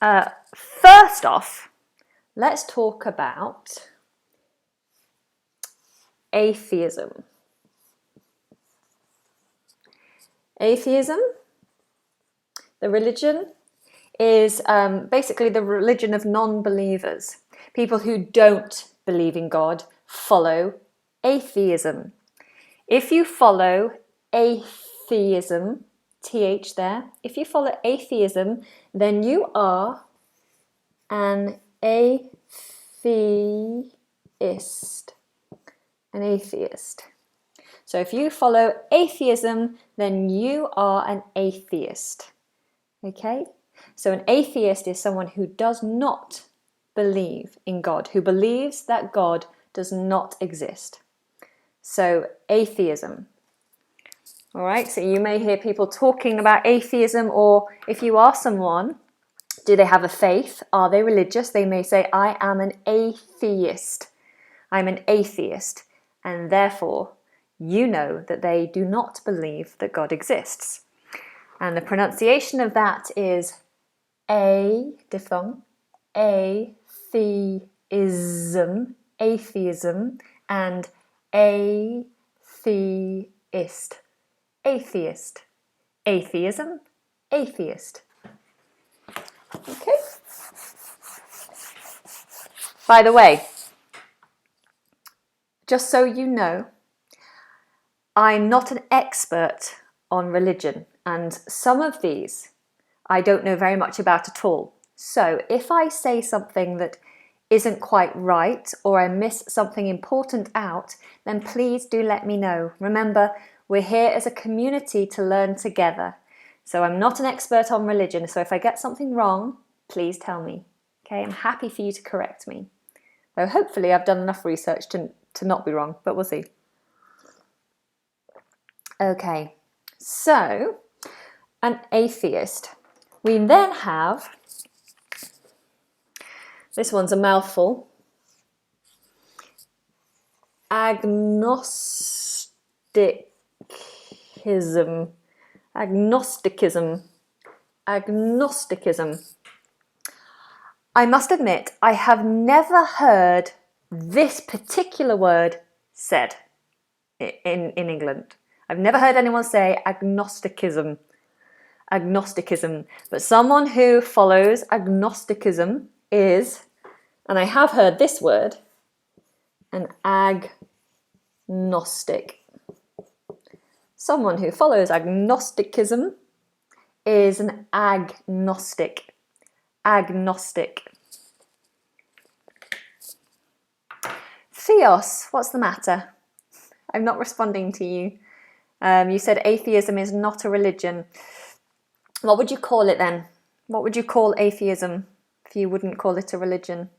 First off, let's talk about atheism. Atheism, the religion, is basically the religion of non-believers. People who don't believe in God follow atheism. If you follow atheism, TH there, if you follow atheism, then you are an atheist. An atheist. So if you follow atheism, then you are an atheist. Okay? So an atheist is someone who does not believe in God, who believes that God does not exist. So atheism. All right, so you may hear people talking about atheism, or if you ask someone, do they have a faith? Are they religious? They may say, I am an atheist. I'm an atheist. And therefore, you know that they do not believe that God exists. And the pronunciation of that is diphthong, atheism, atheism, and atheist. Atheist. Atheism, atheist. Okay. By the way, just so you know, I'm not an expert on religion, and some of these I don't know very much about at all. So if I say something that isn't quite right, or I miss something important out, then please do let me know. Remember, we're here as a community to learn together. So I'm not an expert on religion, so if I get something wrong, please tell me. Okay, I'm happy for you to correct me. Though hopefully I've done enough research to not be wrong, but we'll see. Okay, so an atheist. We then have, this one's a mouthful, agnosticism. Agnosticism. Agnosticism. I must admit, I have never heard this particular word said in England. I've never heard anyone say agnosticism. Agnosticism. But someone who follows agnosticism is, and I have heard this word, an agnostic. Someone who follows agnosticism is an agnostic. Agnostic. Theos, what's the matter? I'm not responding to you. You said atheism is not a religion. What would you call it then? What would you call atheism if you wouldn't call it a religion?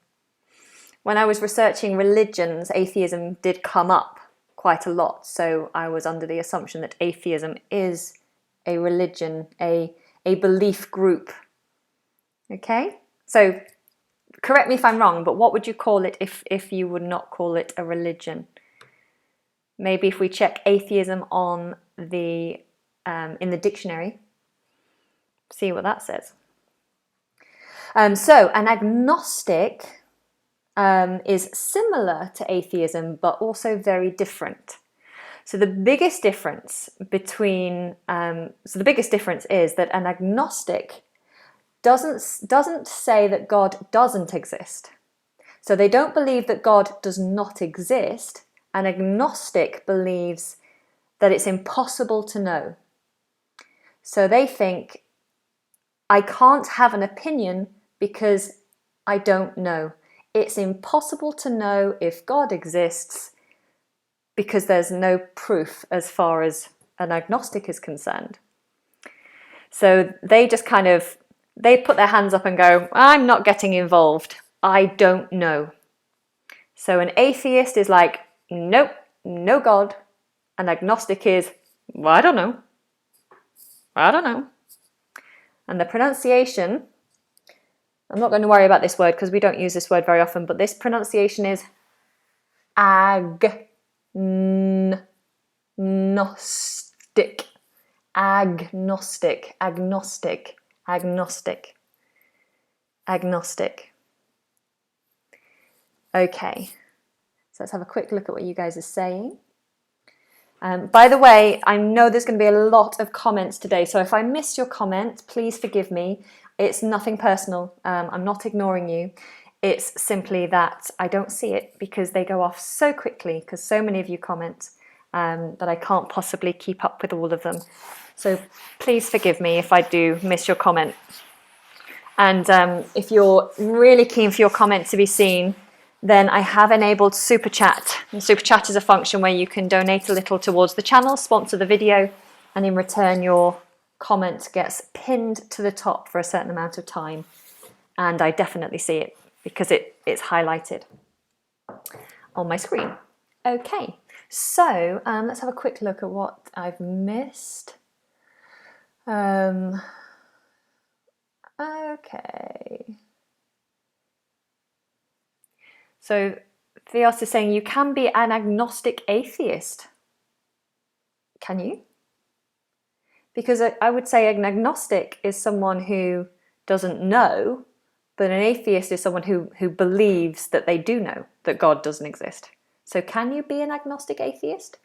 When I was researching religions, atheism did come up quite a lot. So I was under the assumption that atheism is a religion, a belief group. Okay? So correct me if I'm wrong, but what would you call it if you would not call it a religion? Maybe if we check atheism on the in the dictionary, see what that says. So an agnostic is similar to atheism, but also very different. So the biggest difference between the biggest difference is that an agnostic doesn't say that God doesn't exist. So they don't believe that God does not exist. An agnostic believes that it's impossible to know. So they think, I can't have an opinion because I don't know. It's impossible to know if God exists because there's no proof as far as an agnostic is concerned. So they just they put their hands up and go, I'm not getting involved. I don't know. So an atheist is like, nope, no God. An agnostic is, well, I don't know. I don't know. And the pronunciation, I'm not going to worry about this word because we don't use this word very often, but this pronunciation is agnostic. Agnostic. Agnostic. Agnostic. agnostic. Okay, so let's have a quick look at what you guys are saying. By the way, I know there's going to be a lot of comments today, so if I missed your comment, please forgive me. It's nothing personal. I'm not ignoring you. It's simply that I don't see it because they go off so quickly, because so many of you comment, that I can't possibly keep up with all of them. So please forgive me if I do miss your comment. And if you're really keen for your comment to be seen, then I have enabled Super Chat. And Super Chat is a function where you can donate a little towards the channel, sponsor the video, and in return your comment gets pinned to the top for a certain amount of time. And I definitely see it because it's highlighted on my screen. Okay, so let's have a quick look at what I've missed. Okay. So Theos is saying you can be an agnostic atheist. Can you? Because I would say an agnostic is someone who doesn't know, but an atheist is someone who believes that they do know that God doesn't exist. So can you be an agnostic atheist?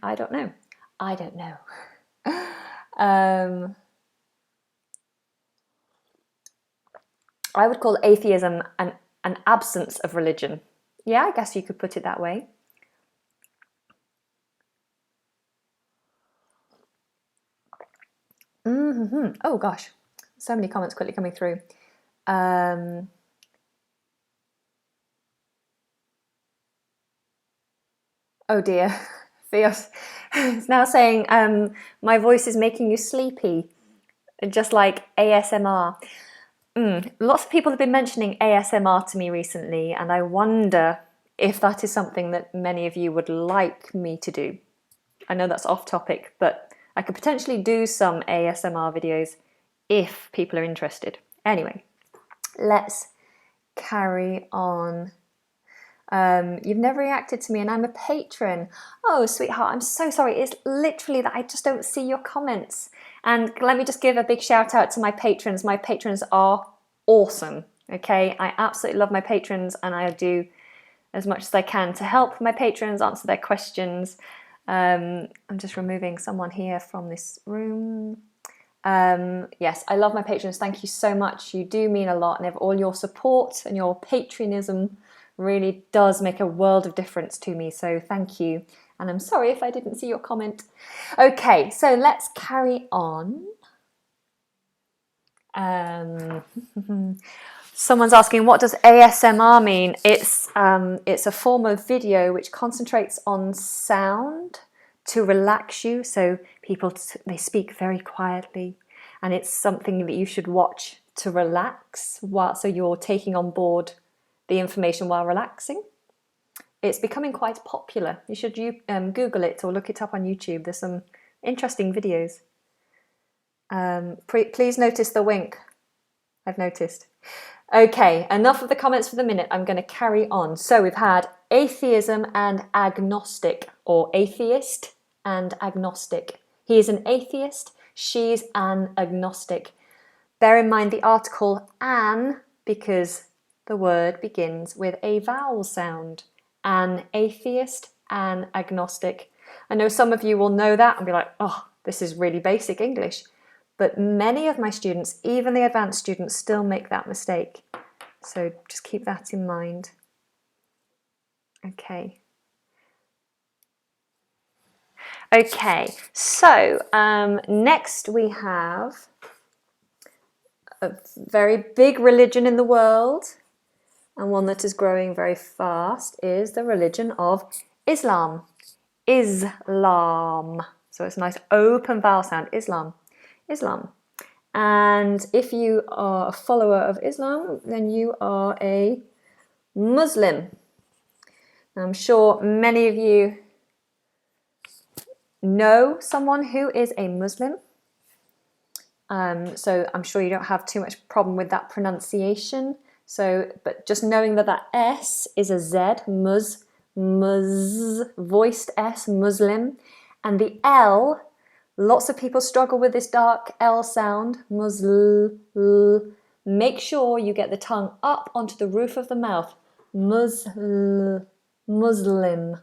I don't know. I don't know. I would call atheism an absence of religion. Yeah, I guess you could put it that way. Oh gosh, so many comments quickly coming through. Oh dear, Theos is now saying my voice is making you sleepy, just like ASMR. Lots of people have been mentioning ASMR to me recently, and I wonder if that is something that many of you would like me to do. I know that's off topic, but I could potentially do some ASMR videos if people are interested. Anyway, let's carry on. You've never reacted to me and I'm a patron. Oh, sweetheart, I'm so sorry. It's literally that I just don't see your comments. And let me just give a big shout out to my patrons. My patrons are awesome, okay? I absolutely love my patrons and I do as much as I can to help my patrons answer their questions. I'm just removing someone here from this room. Yes, I love my patrons. Thank you so much. You do mean a lot, and all your support and your patronism really does make a world of difference to me. So thank you. And I'm sorry if I didn't see your comment. Okay, so let's carry on. Someone's asking, what does ASMR mean? It's a form of video which concentrates on sound to relax you. So people, they speak very quietly, and it's something that you should watch to relax so you're taking on board the information while relaxing. It's becoming quite popular. You should Google it or look it up on YouTube. There's some interesting videos. Please notice the wink. I've noticed. Okay, enough of the comments for the minute. I'm going to carry on. So we've had atheism and agnostic, or atheist and agnostic. He is an atheist, she's an agnostic. Bear in mind the article an, because the word begins with a vowel sound. An atheist, an agnostic. I know some of you will know that and be like, oh, this is really basic English. But many of my students, even the advanced students, still make that mistake. So just keep that in mind. Okay. Okay, so next we have a very big religion in the world, and one that is growing very fast, is the religion of Islam. Islam. So it's a nice open vowel sound. Islam. Islam. And if you are a follower of Islam, then you are a Muslim. Now, I'm sure many of you know someone who is a Muslim. So I'm sure you don't have too much problem with that pronunciation. But just knowing that that S is a Z, mus, voiced S, Muslim, and the L, lots of people struggle with this dark L sound, Musl, make sure you get the tongue up onto the roof of the mouth. Muslim, Muslim,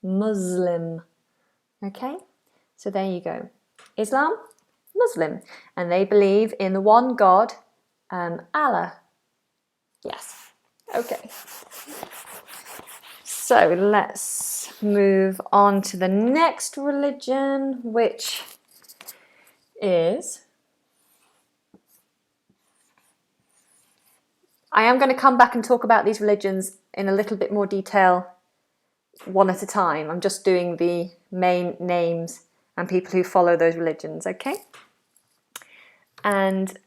Muslim. Okay, so there you go. Islam, Muslim, and they believe in the one God, Allah. Yes, okay. So let's move on to the next religion, which is... I am going to come back and talk about these religions in a little bit more detail, one at a time. I'm just doing the main names and people who follow those religions, okay? And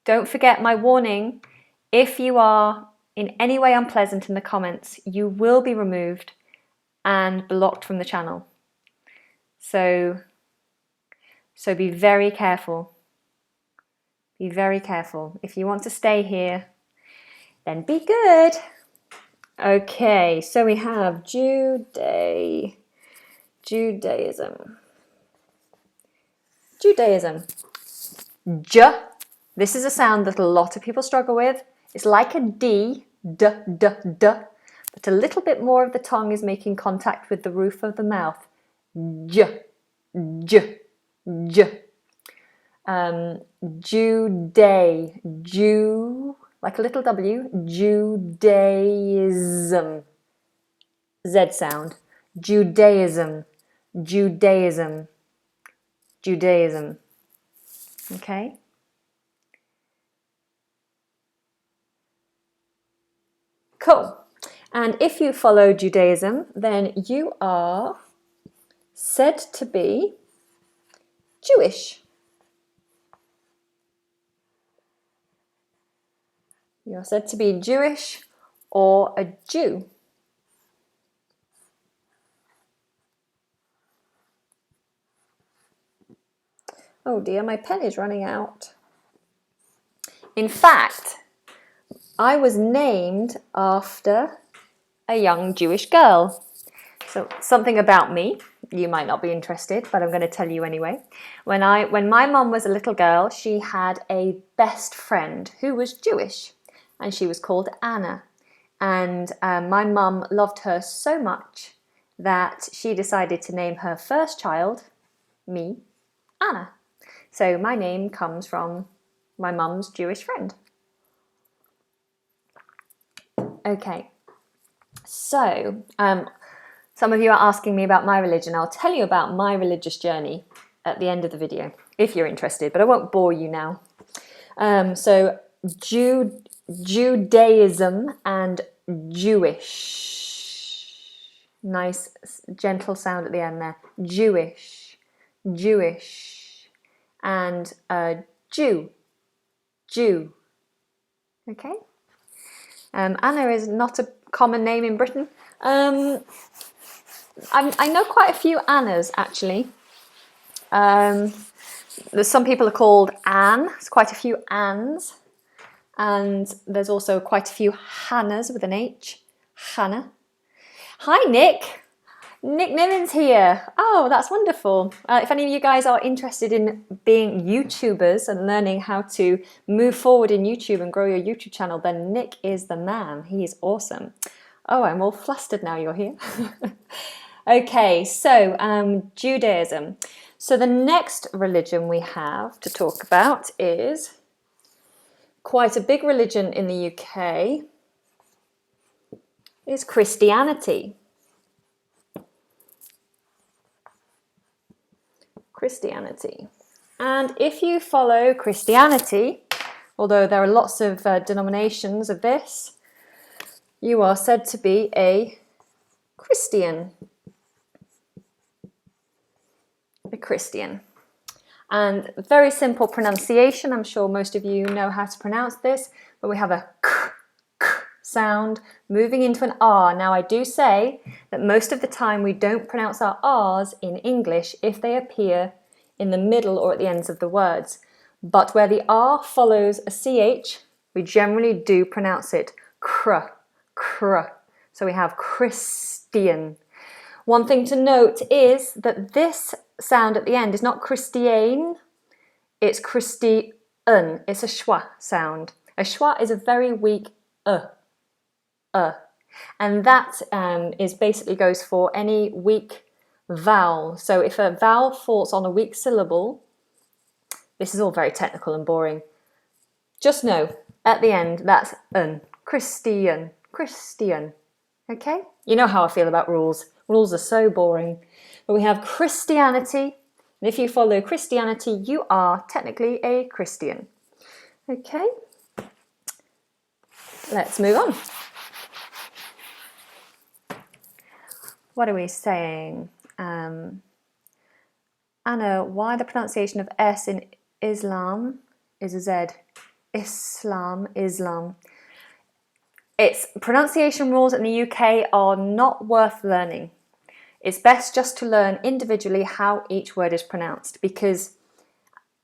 don't forget my warning, if you are in any way unpleasant in the comments, you will be removed and blocked from the channel. So be very careful. Be very careful. If you want to stay here, then be good. Okay, so we have Judaism. J. This is a sound that a lot of people struggle with. It's like a D, d, d, d, but a little bit more of the tongue is making contact with the roof of the mouth. J, j, j. Jew, like a little W, Judaism. Z sound. Judaism, Judaism, Judaism. Okay? Cool. And if you follow Judaism, then you are said to be Jewish. You're said to be Jewish or a Jew. Oh dear, my pen is running out. In fact, I was named after a young Jewish girl. So something about me, you might not be interested, but I'm going to tell you anyway. When my mum was a little girl, she had a best friend who was Jewish, and she was called Anna. And my mum loved her so much that she decided to name her first child, me, Anna. So my name comes from my mum's Jewish friend. Okay, so some of you are asking me about my religion. I'll tell you about my religious journey at the end of the video, if you're interested, but I won't bore you now. So Judaism and Jewish. Nice, gentle sound at the end there. Jewish, Jewish, and Jew. Okay? Anna is not a common name in Britain. I know quite a few Annas, actually. There's some people are called Anne. There's quite a few Anns. And there's also quite a few Hannahs with an H. Hannah. Hi, Nick. Nick Niven's here. Oh, that's wonderful. If any of you guys are interested in being YouTubers and learning how to move forward in YouTube and grow your YouTube channel, then Nick is the man. He is awesome. Oh, I'm all flustered now you're here. Okay, so Judaism. So the next religion we have to talk about is quite a big religion in the UK, is Christianity. Christianity. And if you follow Christianity, although there are lots of denominations of this, you are said to be a Christian. A Christian. And very simple pronunciation. I'm sure most of you know how to pronounce this, but we have a k sound moving into an R. Now I do say that most of the time we don't pronounce our R's in English if they appear in the middle or at the ends of the words. But where the R follows a CH, we generally do pronounce it cr, cr. So we have Christian. One thing to note is that this sound at the end is not Christiane, it's Christian. It's a schwa sound. A schwa is a very weak and that is basically goes for any weak vowel. So if a vowel falls on a weak syllable, this is all very technical and boring. Just know at the end that's Christian, Christian. Okay? You know how I feel about rules. Rules are so boring. But we have Christianity, and if you follow Christianity, you are technically a Christian. Okay? Let's move on. What are we saying? Anna, why the pronunciation of S in Islam is a Z? Islam, Islam. Its pronunciation rules in the UK are not worth learning. It's best just to learn individually how each word is pronounced because,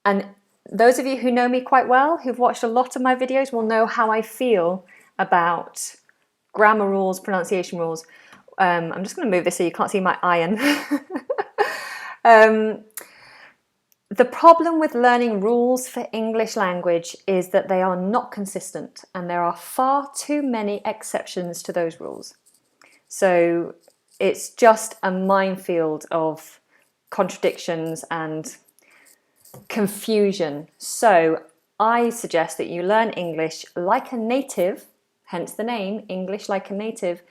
and those of you who know me quite well, who've watched a lot of my videos, will know how I feel about grammar rules, pronunciation rules. I'm just going to move this so you can't see my iron. The problem with learning rules for English language is that they are not consistent and there are far too many exceptions to those rules. So it's just a minefield of contradictions and confusion. So I suggest that you learn English like a native, hence the name, English like a native.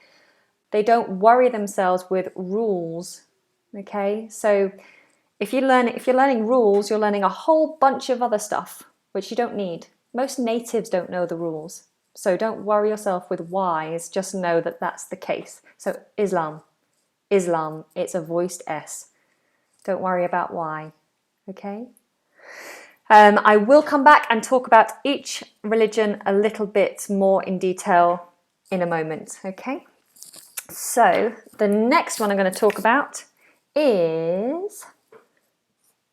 They don't worry themselves with rules, okay? So if you're learning rules, you're learning a whole bunch of other stuff, which you don't need. Most natives don't know the rules. So don't worry yourself with whys, just know that that's the case. So Islam, Islam, it's a voiced S. Don't worry about why, okay? I will come back and talk about each religion a little bit more in detail in a moment, okay? So the next one I'm going to talk about is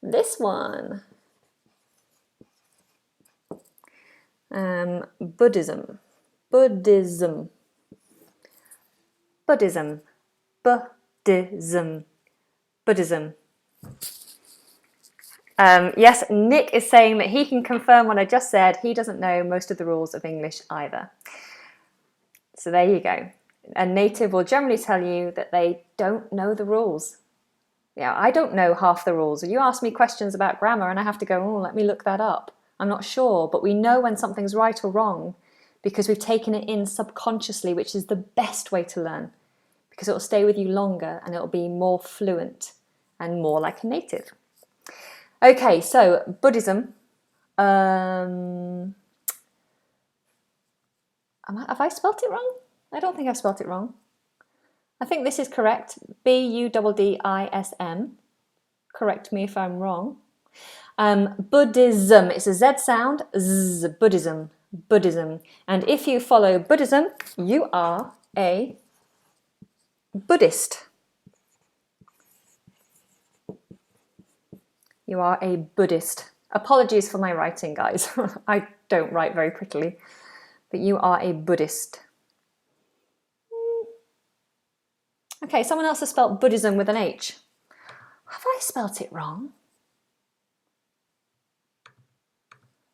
this one. Buddhism. Buddhism. Buddhism. Buddhism. Buddhism. Yes, Nick is saying that he can confirm what I just said. He doesn't know most of the rules of English either. So there you go. A native will generally tell you that they don't know the rules. Yeah, I don't know half the rules. You ask me questions about grammar and I have to go, oh, let me look that up. I'm not sure, but we know when something's right or wrong because we've taken it in subconsciously, which is the best way to learn because it will stay with you longer and it will be more fluent and more like a native. Okay, so Buddhism. Have I spelt it wrong? I don't think I've spelt it wrong. I think this is correct. Buddism. Correct me if I'm wrong. Buddhism. It's a Z sound. Z. Buddhism. Buddhism. And if you follow Buddhism, you are a Buddhist. You are a Buddhist. Apologies for my writing, guys. I don't write very prettily. But you are a Buddhist. Okay, someone else has spelt Buddhism with an H. Have I spelt it wrong?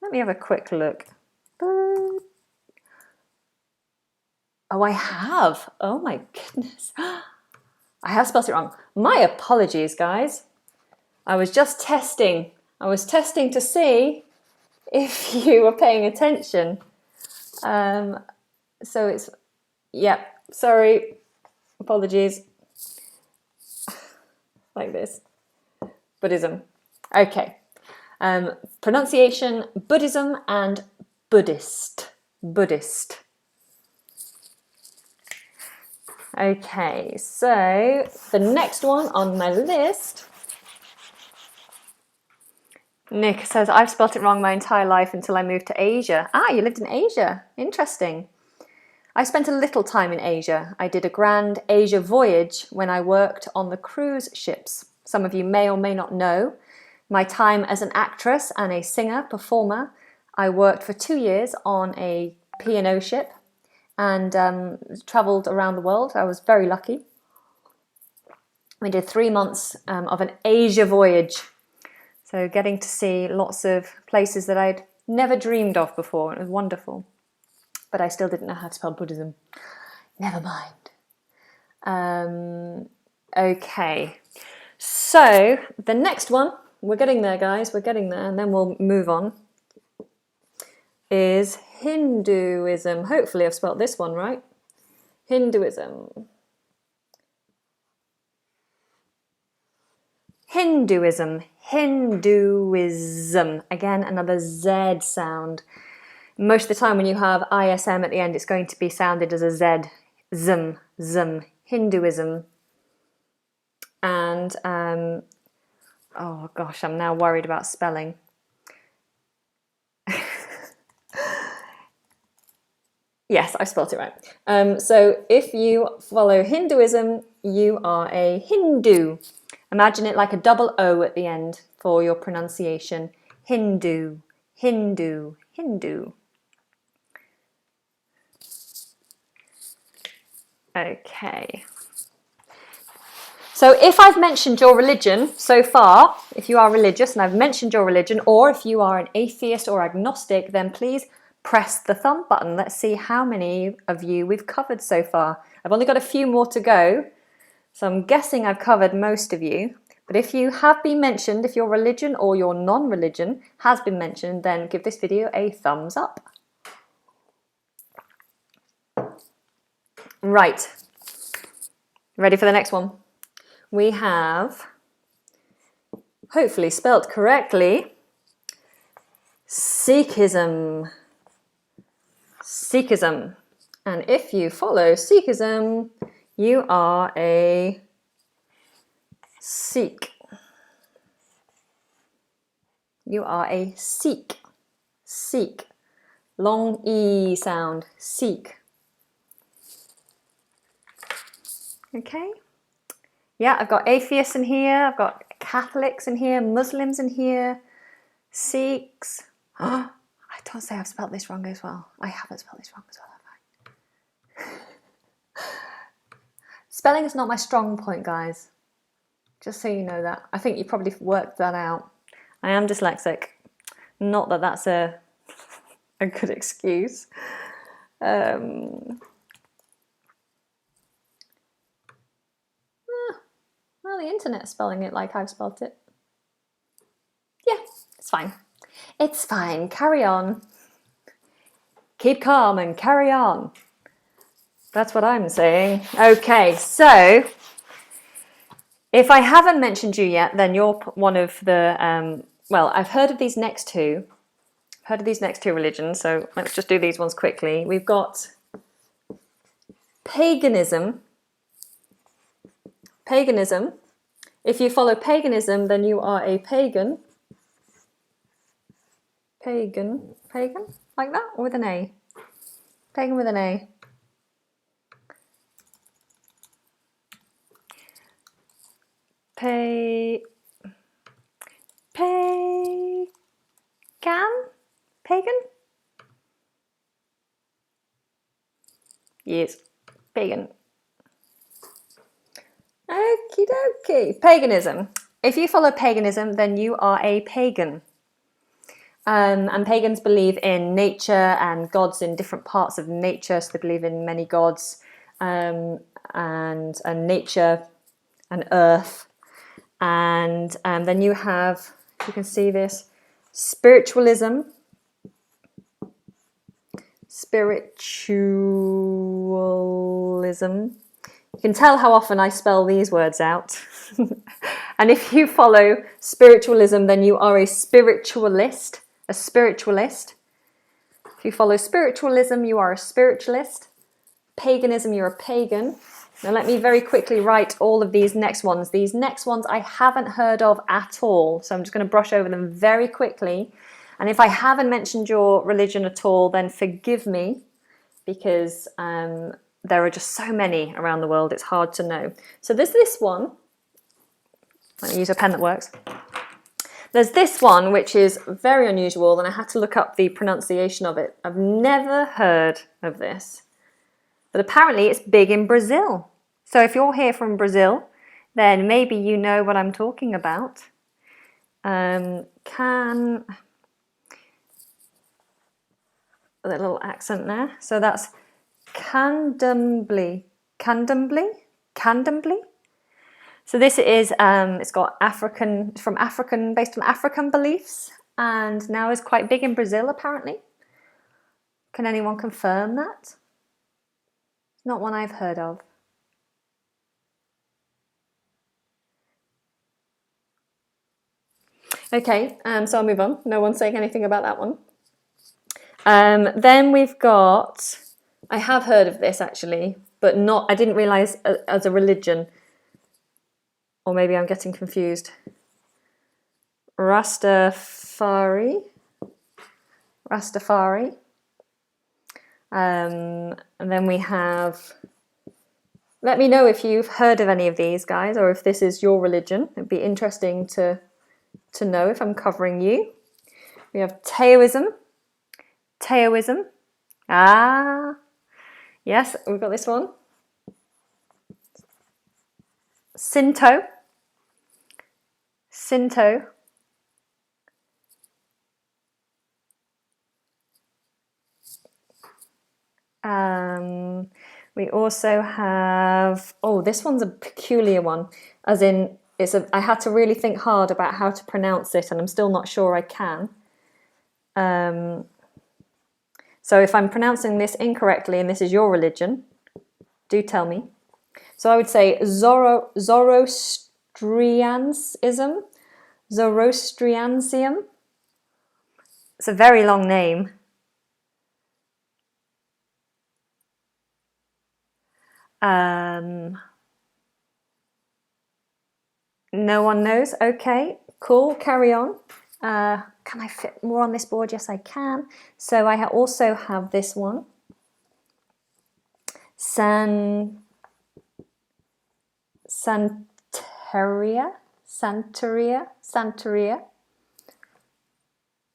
Let me have a quick look. Oh, I have. Oh my goodness. I have spelt it wrong. My apologies, guys. I was just testing. I was testing to see if you were paying attention. So it's, yeah, sorry. Apologies. Like this. Buddhism. Okay. Pronunciation, Buddhism and Buddhist. Buddhist. Okay, so the next one on my list. Nick says, I've spelt it wrong my entire life until I moved to Asia. Ah, you lived in Asia. Interesting. I spent a little time in Asia. I did a grand Asia voyage when I worked on the cruise ships. Some of you may or may not know my time as an actress and a singer, performer. I worked for 2 years on a P&O ship and travelled around the world. I was very lucky. We did 3 months of an Asia voyage. So getting to see lots of places that I'd Never dreamed of before. It was wonderful. But I still didn't know how to spell Buddhism. Never mind. Okay. So the next one, we're getting there, guys. We're getting there, and then we'll move on, is Hinduism. Hopefully I've spelled this one right. Hinduism. Hinduism. Hinduism. Again, another Z sound. Most of the time when you have ISM at the end, it's going to be sounded as a Z. Zum, zum. Hinduism. And, oh gosh, I'm now worried about spelling. Yes, I spelled it right. So if you follow Hinduism, you are a Hindu. Imagine it like a double O at the end for your pronunciation. Hindu, Hindu, Hindu. Okay. So if I've mentioned your religion so far, if you are religious and I've mentioned your religion, or if you are an atheist or agnostic, then please press the thumb button. Let's see how many of you we've covered so far. I've only got a few more to go, so I'm guessing I've covered most of you. But if you have been mentioned, if your religion or your non-religion has been mentioned, then give this video a thumbs up. Right, ready for the next one? We have, hopefully spelt correctly, Sikhism. Sikhism. And if you follow Sikhism, you are a Sikh. You are a Sikh. Sikh. Long E sound. Sikh. Okay. Yeah, I've got atheists in here, I've got Catholics in here, Muslims in here, Sikhs. Oh, I don't say I've spelled this wrong as well. I haven't spelled this wrong as well, have I? Spelling is not my strong point, guys. Just so you know that. I think you probably worked that out. I am dyslexic. Not that that's a good excuse. Well, the internet's spelling it like I've spelt it. Yeah, it's fine. It's fine. Carry on. Keep calm and carry on. That's what I'm saying. Okay, so if I haven't mentioned you yet, then you're one of the, well, I've heard of these next two. I've heard of these next two religions, so let's just do these ones quickly. We've got paganism. Paganism. If you follow paganism, then you are a pagan. Pagan. Pagan? Like that? Or with an A? Pagan with an A. Pagan? Yes, pagan. Okie dokie. Paganism. If you follow paganism, then you are a pagan. And pagans believe in nature and gods in different parts of nature. So they believe in many gods and nature and earth. And then you have, you can see this, spiritualism. Spiritualism. You can tell how often I spell these words out. And if you follow spiritualism, then you are a spiritualist. A spiritualist. If you follow spiritualism, you are a spiritualist. Paganism, you're a pagan. Now let me very quickly write all of these next ones. These next ones I haven't heard of at all, so I'm just going to brush over them very quickly. And if I haven't mentioned your religion at all, then forgive me, because there are just so many around the world, it's hard to know. So there's this one. Let me use a pen that works. There's this one, which is very unusual, and I had to look up the pronunciation of it. I've never heard of this. But apparently it's big in Brazil. So if you're here from Brazil, then maybe you know what I'm talking about. a little accent there. So that's Candomblé. Candomblé. So this is, it's got based on African beliefs, and now is quite big in Brazil apparently. Can anyone confirm that? It's not one I've heard of. Okay, so I'll move on. No one's saying anything about that one. Then we've got, I have heard of this actually, but I didn't realise as a religion. Or maybe I'm getting confused. Rastafari. And then we have, let me know if you've heard of any of these guys, or if this is your religion. It'd be interesting to know if I'm covering you. We have Taoism. Ah, yes, we've got this one. Shinto. We also have, this one's a peculiar one, as in I had to really think hard about how to pronounce it, and I'm still not sure I can. So if I'm pronouncing this incorrectly and this is your religion, do tell me. So I would say Zoroastrianism. It's a very long name. No one knows. Okay, cool. Carry on. Can I fit more on this board? Yes, I can. So I also have this one. Santeria.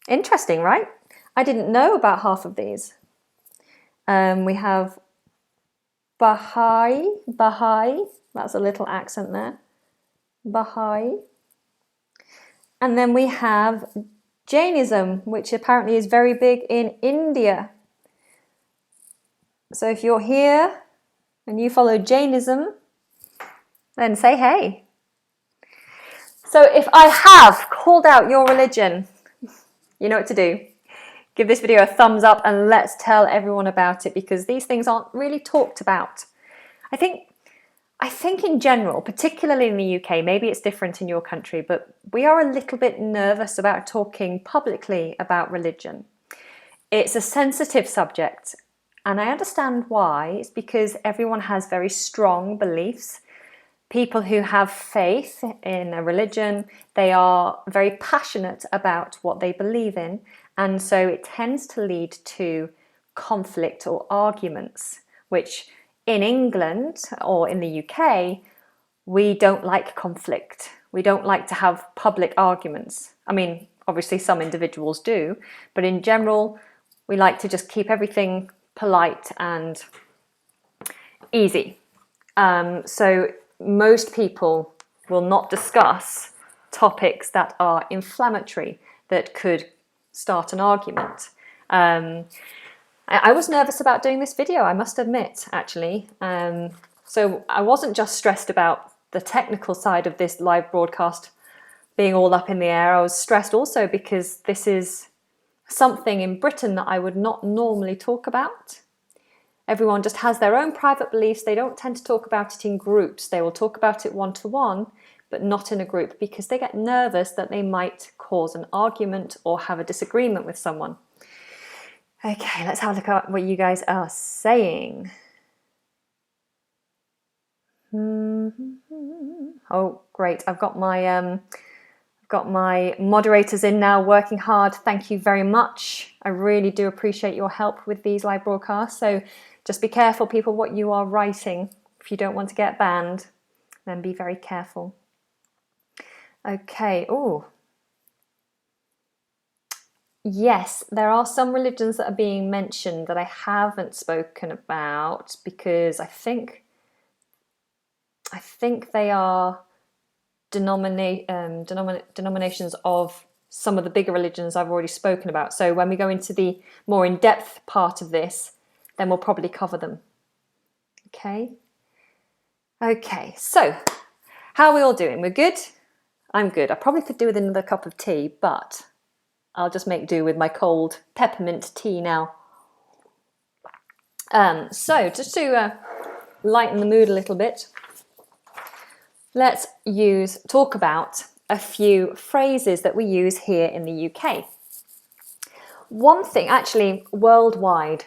Interesting, right? I didn't know about half of these. We have Baha'i. That's a little accent there. Baha'i. And then we have Jainism, which apparently is very big in India. So if you're here and you follow Jainism, then say hey. So if I have called out your religion, you know what to do. Give this video a thumbs up and let's tell everyone about it, because these things aren't really talked about. I think in general, particularly in the UK, maybe it's different in your country, but we are a little bit nervous about talking publicly about religion. It's a sensitive subject, and I understand why. It's because everyone has very strong beliefs. People who have faith in a religion, they are very passionate about what they believe in, and so it tends to lead to conflict or arguments, which in England or in the UK, we don't like conflict. We don't like to have public arguments. I mean, obviously some individuals do, but in general, we like to just keep everything polite and easy. So most people will not discuss topics that are inflammatory, that could start an argument. I was nervous about doing this video, I must admit, actually. So I wasn't just stressed about the technical side of this live broadcast being all up in the air. I was stressed also because this is something in Britain that I would not normally talk about. Everyone just has their own private beliefs. They don't tend to talk about it in groups. They will talk about it one-to-one, but not in a group, because they get nervous that they might cause an argument or have a disagreement with someone. Okay, let's have a look at what you guys are saying. Oh, great. I've got my moderators in now, working hard. Thank you very much. I really do appreciate your help with these live broadcasts. So just be careful, people, what you are writing. If you don't want to get banned, then be very careful. Okay. Oh, yes, there are some religions that are being mentioned that I haven't spoken about, because I think they are denominations of some of the bigger religions I've already spoken about. So when we go into the more in-depth part of this, then we'll probably cover them. Okay. Okay, so how are we all doing? We're good? I'm good. I probably could do with another cup of tea, but I'll just make do with my cold peppermint tea now. So just to lighten the mood a little bit, let's talk about a few phrases that we use here in the UK. One thing, actually, worldwide,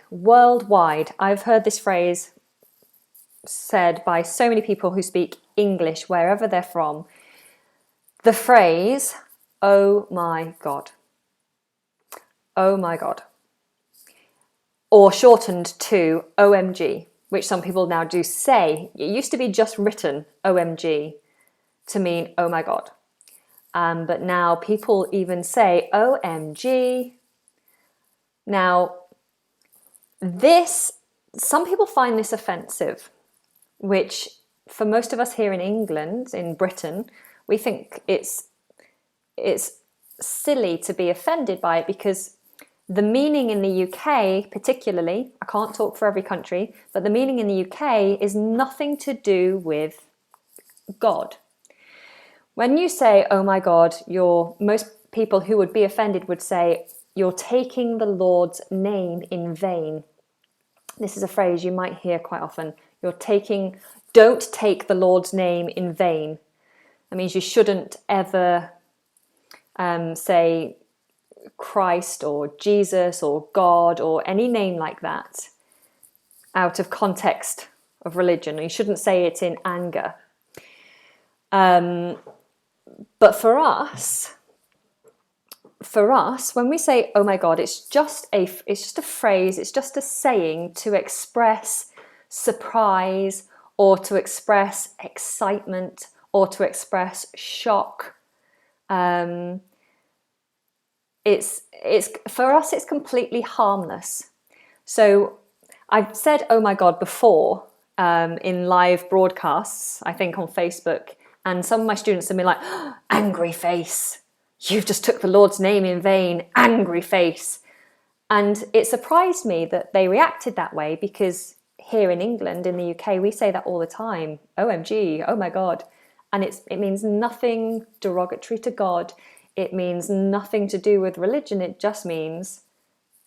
I've heard this phrase said by so many people who speak English wherever they're from. The phrase, oh my God. Oh my God. Or shortened to OMG, which some people now do say. It used to be just written OMG to mean oh my God. But now people even say OMG. Now, some people find this offensive, which for most of us here in England, in Britain, we think it's silly to be offended by it, because the meaning in the UK particularly, I can't talk for every country, but the meaning in the UK is nothing to do with God. When you say, oh my God, most people who would be offended would say, you're taking the Lord's name in vain. This is a phrase you might hear quite often. Don't take the Lord's name in vain. That means you shouldn't ever say Christ or Jesus or God or any name like that out of context of religion. You shouldn't say it in anger. But for us, when we say oh my God, it's just a phrase, it's just a saying to express surprise or to express excitement or to express shock. It's for us, it's completely harmless. So I've said oh my God before in live broadcasts, I think on Facebook, and some of my students have been like, oh, angry face, you've just took the Lord's name in vain, angry face. And it surprised me that they reacted that way, because here in England, in the UK, we say that all the time, OMG, oh my God. And it means nothing derogatory to God. It means nothing to do with religion. It just means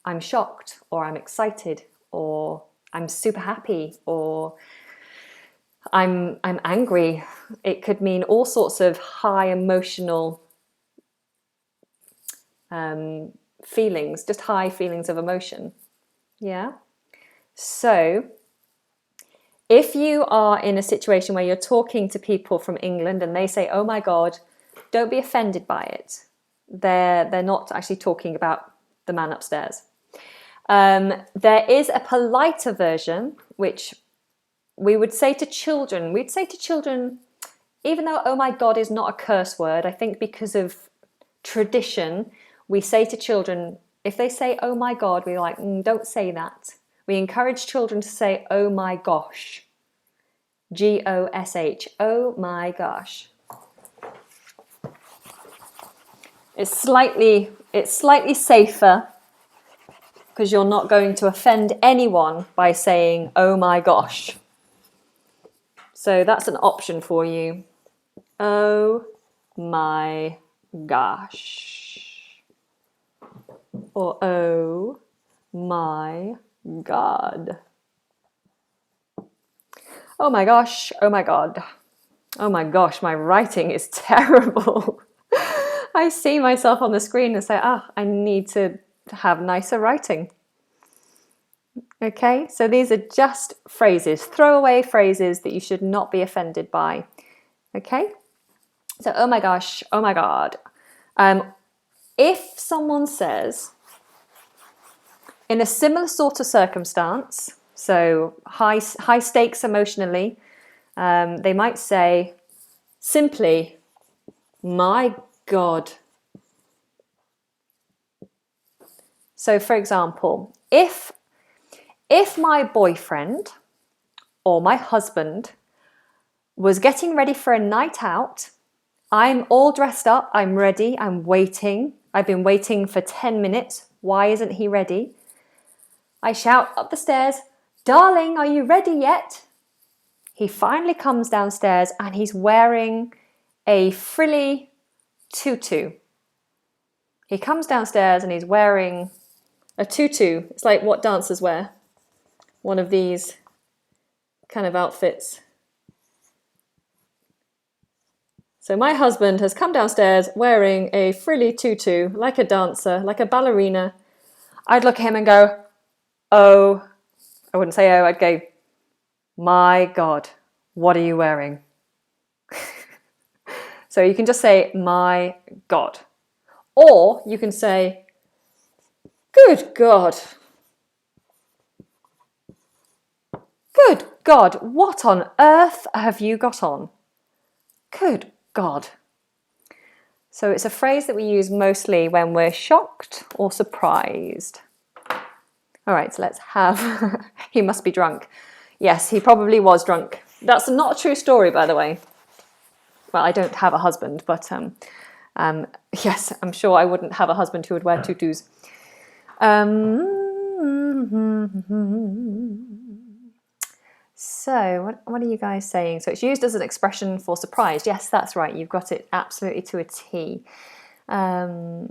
I'm shocked, or I'm excited, or I'm super happy, or I'm angry. It could mean all sorts of high emotional feelings, just high feelings of emotion. Yeah. So if you are in a situation where you're talking to people from England and they say, oh my God, don't be offended by it. They're not actually talking about the man upstairs. There is a politer version, which we would say to children. We'd say to children, even though oh my God is not a curse word, I think because of tradition, we say to children, if they say oh my God, we're like, don't say that. We encourage children to say oh my gosh. Gosh. Oh my gosh. It's slightly safer, because you're not going to offend anyone by saying oh my gosh. So that's an option for you. Oh my gosh. Or oh my God. Oh my gosh, oh my God. Oh my gosh, my writing is terrible. I see myself on the screen and say, I need to have nicer writing. Okay, so these are just phrases, throwaway phrases that you should not be offended by. Okay, so oh my gosh, oh my God. If someone says, in a similar sort of circumstance, so high stakes emotionally, they might say simply, my God. So for example, if my boyfriend or my husband was getting ready for a night out, I'm all dressed up, I'm ready, I'm waiting, I've been waiting for 10 minutes. Why isn't he ready? I shout up the stairs, darling, are you ready yet? He finally comes downstairs and he's wearing a frilly tutu. He comes downstairs and he's wearing a tutu. It's like what dancers wear. One of these kind of outfits. So my husband has come downstairs wearing a frilly tutu, like a dancer, like a ballerina. I'd look at him and go, oh, I wouldn't say oh, I'd go, my God, what are you wearing? So you can just say, my God. Or you can say, good God. Good God, what on earth have you got on? Good God. So it's a phrase that we use mostly when we're shocked or surprised. All right, so let's have, he must be drunk. Yes, he probably was drunk. That's not a true story, by the way. Well, I don't have a husband, but yes, I'm sure I wouldn't have a husband who would wear tutus. So what are you guys saying? So it's used as an expression for surprise. Yes, that's right. You've got it absolutely to a T. So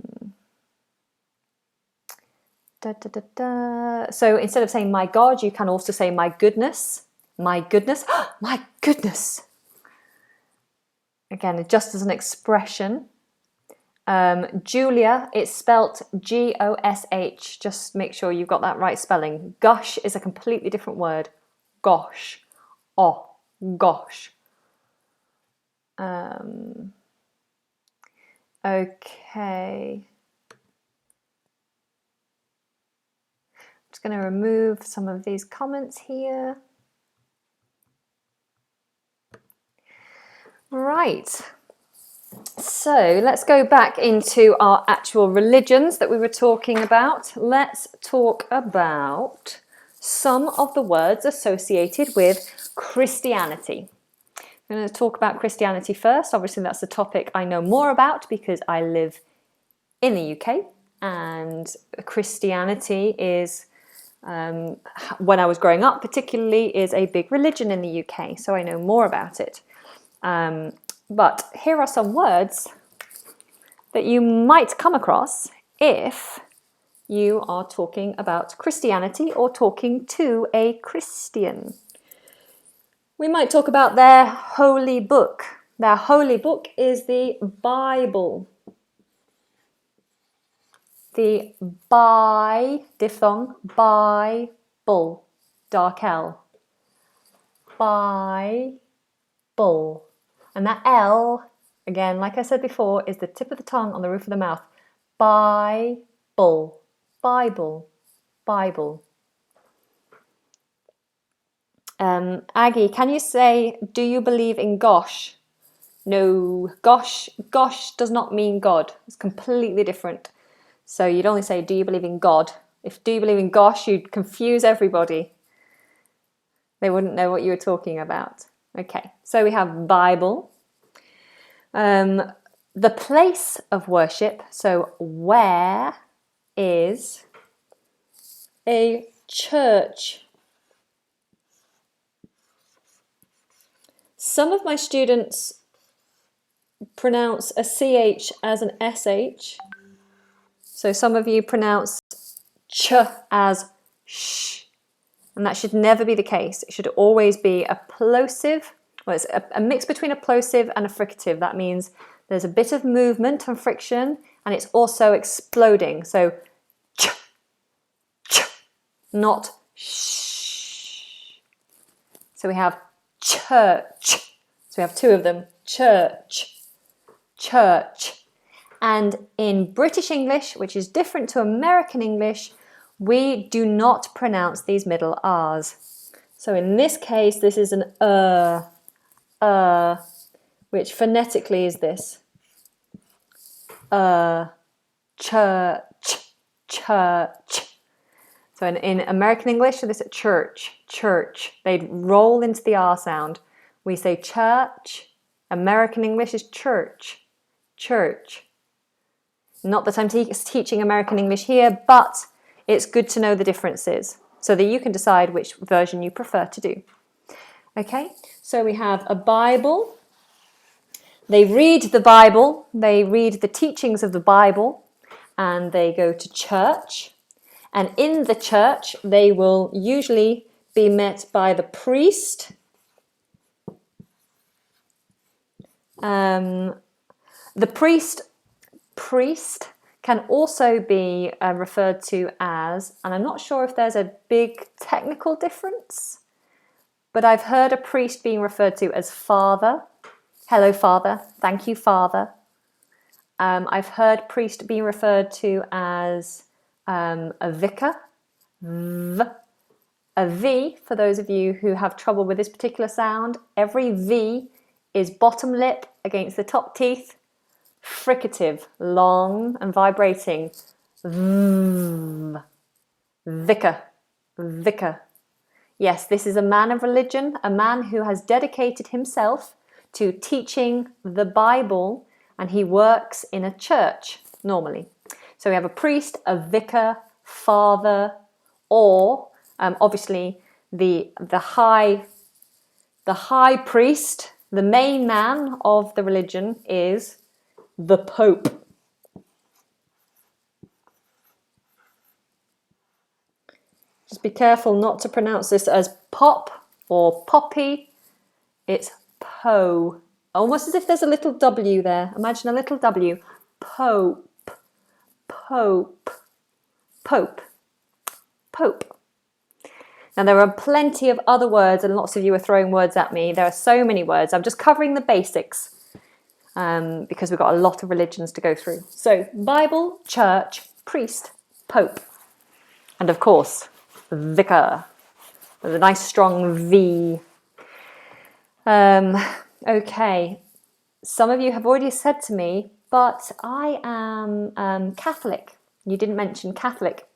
instead of saying my God, you can also say my goodness. My goodness. My goodness. Again, just as an expression. Julia, it's spelt G-O-S-H. Just make sure you've got that right spelling. Gush is a completely different word. Gosh. Oh, gosh. Okay. I'm just going to remove some of these comments here. Right. So let's go back into our actual religions that we were talking about. Let's talk about some of the words associated with Christianity. I'm going to talk about Christianity first. Obviously, that's the topic I know more about because I live in the UK, and Christianity is, when I was growing up particularly, is a big religion in the UK, so I know more about it. But here are some words that you might come across if you are talking about Christianity or talking to a Christian. We might talk about their holy book. Their holy book is the Bible. The diphthong, Bible, dark L. Bible. And that L, again, like I said before, is the tip of the tongue on the roof of the mouth. Bible, Bible, Bible. Aggie, can you say, do you believe in gosh? No, gosh does not mean God. It's completely different. So you'd only say, do you believe in God? If do you believe in gosh, you'd confuse everybody. They wouldn't know what you were talking about. Okay, so we have Bible. The place of worship, so where is a church? Some of my students pronounce a CH as an SH. So some of you pronounce ch as sh. And that should never be the case. It should always be a plosive. Well, it's a mix between a plosive and a fricative. That means there's a bit of movement and friction, and it's also exploding. So, ch, not sh. So we have church. So we have two of them. Church, church. And in British English, which is different to American English, we do not pronounce these middle R's. So in this case, this is an which phonetically is this. Church, church. So in American English, this is church, church. They'd roll into the R sound. We say church. American English is church, church. Not that I'm teaching American English here, but it's good to know the differences so that you can decide which version you prefer to do. Okay, so we have a Bible. They read the Bible, they read the teachings of the Bible, and they go to church. And in the church, they will usually be met by the priest. The priest can also be referred to as, and I'm not sure if there's a big technical difference, but I've heard a priest being referred to as father. Hello, father. Thank you, father. I've heard priest being referred to as a vicar. A V, for those of you who have trouble with this particular sound, every V is bottom lip against the top teeth. Fricative, long and vibrating. Vicar, vicar. Yes, this is a man of religion, a man who has dedicated himself to teaching the Bible, and he works in a church normally. So we have a priest, a vicar, father, or obviously the high priest, the main man of the religion is the Pope. Just be careful not to pronounce this as pop or poppy. It's po. Almost as if there's a little W there. Imagine a little W. Pope. Pope. Pope. Pope. Now there are plenty of other words, and lots of you are throwing words at me. There are so many words. I'm just covering the basics because we've got a lot of religions to go through. So Bible, church, priest, Pope. And of course, vicar, with a nice strong V. Okay, some of you have already said to me, but I am Catholic. You didn't mention Catholic.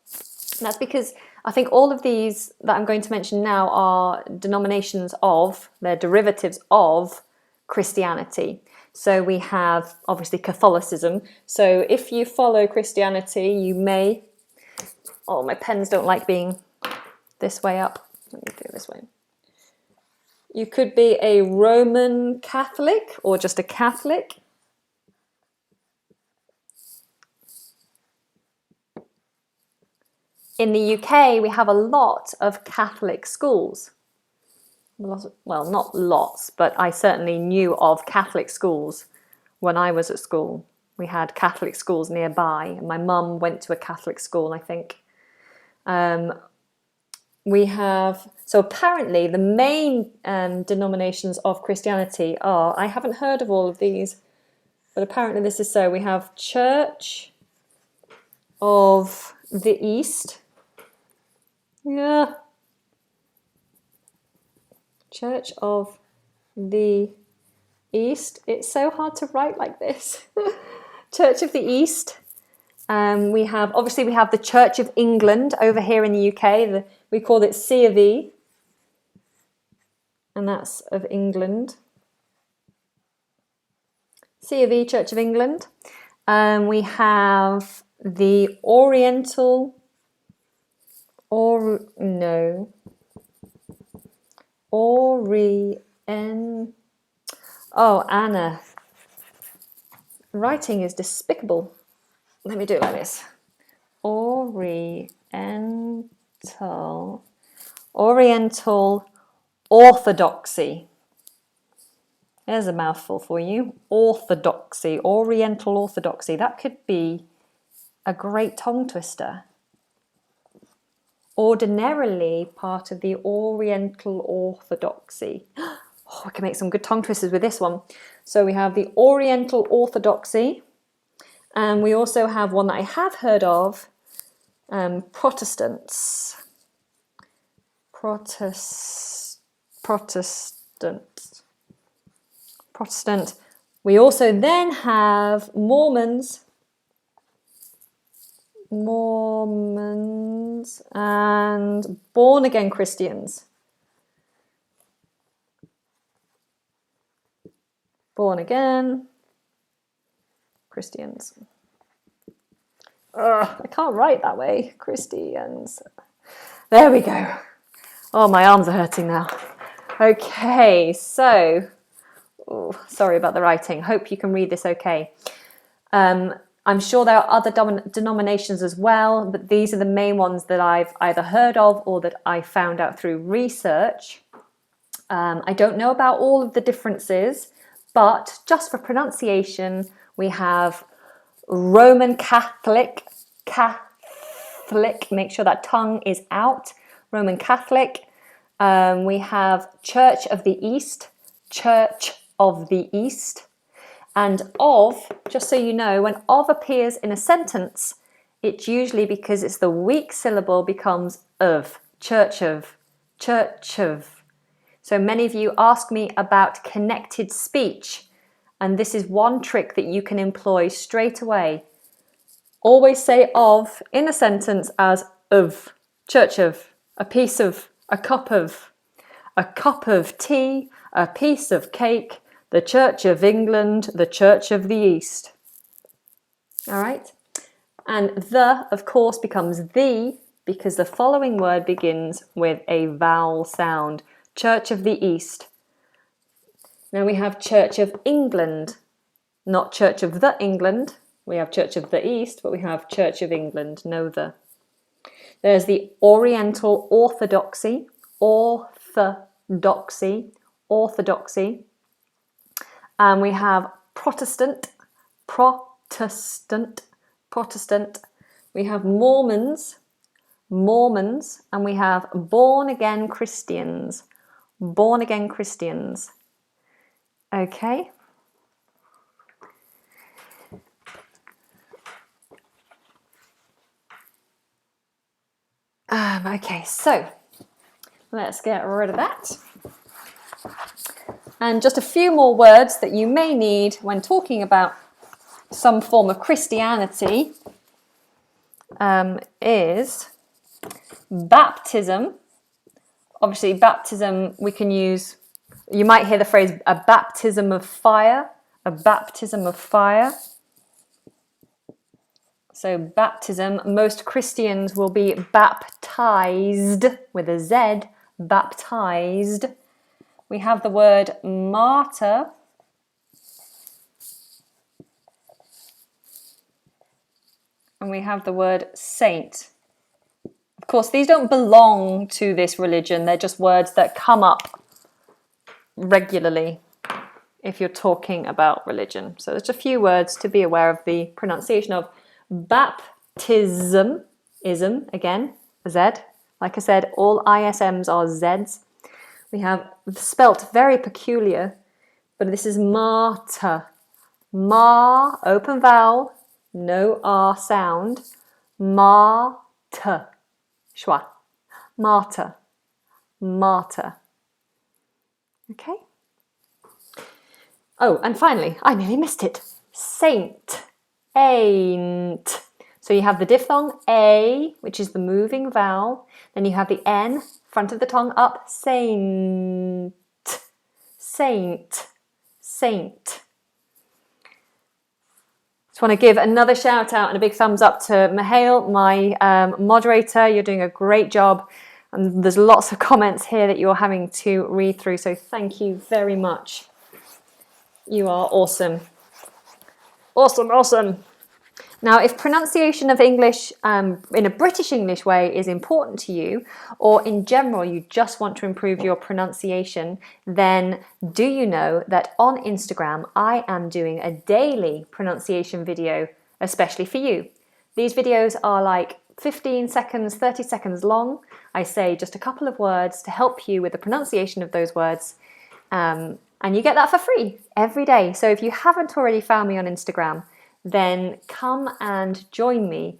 And that's because I think all of these that I'm going to mention now are denominations of, they're derivatives of Christianity. So we have obviously Catholicism. So if you follow Christianity, you may, oh, my pens don't like being this way up. Let me do it this way. You could be a Roman Catholic or just a Catholic. In the UK, we have a lot of Catholic schools. Well, not lots, but I certainly knew of Catholic schools when I was at school. We had Catholic schools nearby, and my mum went to a Catholic school, I think. We have, so apparently the main denominations of Christianity are, I haven't heard of all of these, but apparently this is so. We have Church of the East. Yeah. Church of the East. It's so hard to write like this. Church of the East. We have the Church of England over here in the UK. We call it C of E, and that's of England. C of E, Church of England. We have the Oriental, Oh, Anna. Writing is despicable. Let me do it like this. Oriental Orthodoxy. There's a mouthful for you. Orthodoxy, Oriental Orthodoxy. That could be a great tongue twister. Ordinarily part of the Oriental Orthodoxy. Oh, we can make some good tongue twisters with this one. So we have the Oriental Orthodoxy. And we also have one that I have heard of, Protestants. Protestant. We also then have Mormons and born-again Christians. Born-again Christians. I can't write that way. Christians. There we go. Oh, my arms are hurting now. Okay, so, sorry about the writing. Hope you can read this okay. I'm sure there are other denominations as well, but these are the main ones that I've either heard of or that I found out through research. I don't know about all of the differences, but just for pronunciation, we have Roman Catholic, make sure that tongue is out, Roman Catholic. We have Church of the East, Church of the East. And of, just so you know, when of appears in a sentence, it's usually because it's the weak syllable becomes of, church of, church of. So many of you ask me about connected speech, and this is one trick that you can employ straight away. Always say of in a sentence as of, church of, a piece of, a cup of tea, a piece of cake, the Church of England, the Church of the East. All right? And the, of course, becomes the because the following word begins with a vowel sound. Church of the East. Now we have Church of England, not Church of the England. We have Church of the East, but we have Church of England, no the. There's the Oriental Orthodoxy, orthodoxy. And we have Protestant. We have Mormons, and we have born-again Christians. Okay. Okay, so let's get rid of that. And just a few more words that you may need when talking about some form of Christianity is baptism. Obviously, baptism we can use, you might hear the phrase a baptism of fire, So baptism, most Christians will be baptized with a Z, baptized. We have the word martyr. And we have the word saint. Of course, these don't belong to this religion. They're just words that come up regularly if you're talking about religion. So there's a few words to be aware of the pronunciation of. Baptism, again, a Z. Like I said, all ISMs are Zs. We have spelt very peculiar, but this is martyr. Ma, open vowel, no R sound. Martyr. Schwa. Martyr. Okay. Oh, and finally, I nearly missed it. Saint. Ain't. So you have the diphthong A, which is the moving vowel. Then you have the N, front of the tongue up. Saint. Just want to give another shout out and a big thumbs up to Mihail, my moderator. You're doing a great job. And there's lots of comments here that you're having to read through. So thank you very much. You are awesome. Awesome. Now, if pronunciation of English in a British English way is important to you, or in general you just want to improve your pronunciation, then do you know that on Instagram I am doing a daily pronunciation video, especially for you. These videos are like 15 seconds, 30 seconds long. I say just a couple of words to help you with the pronunciation of those words. And you get that for free every day. So if you haven't already found me on Instagram, then come and join me.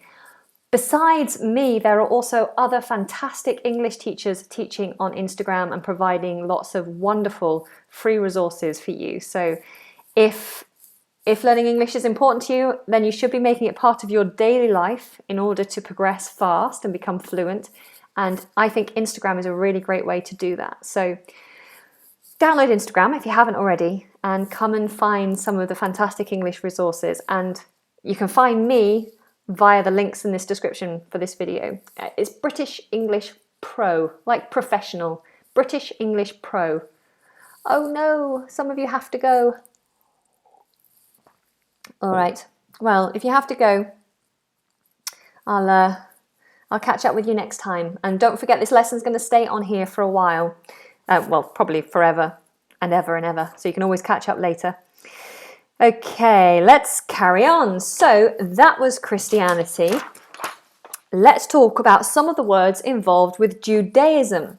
Besides me, there are also other fantastic English teachers teaching on Instagram and providing lots of wonderful free resources for you. So if learning English is important to you, then you should be making it part of your daily life in order to progress fast and become fluent. And I think Instagram is a really great way to do that. So download Instagram if you haven't already and come and find some of the fantastic English resources. And you can find me via the links in this description for this video. It's British English Pro, like professional. British English Pro. Oh no, some of you have to go. All right. Well, if you have to go, I'll catch up with you next time. And don't forget, this lesson's going to stay on here for a while. Well, probably forever and ever and ever. So you can always catch up later. Okay, let's carry on. So that was Christianity. Let's talk about some of the words involved with Judaism.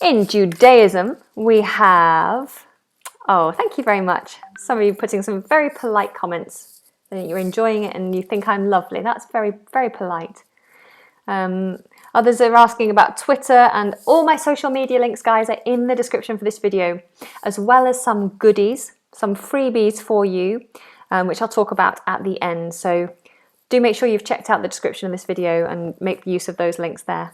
In Judaism, we have... Oh, thank you very much. Some of you putting some very polite comments. You're enjoying it and you think I'm lovely. That's very, very polite. Others are asking about Twitter, and all my social media links, guys, are in the description for this video, as well as some goodies, some freebies for you, which I'll talk about at the end. So do make sure you've checked out the description of this video and make use of those links there.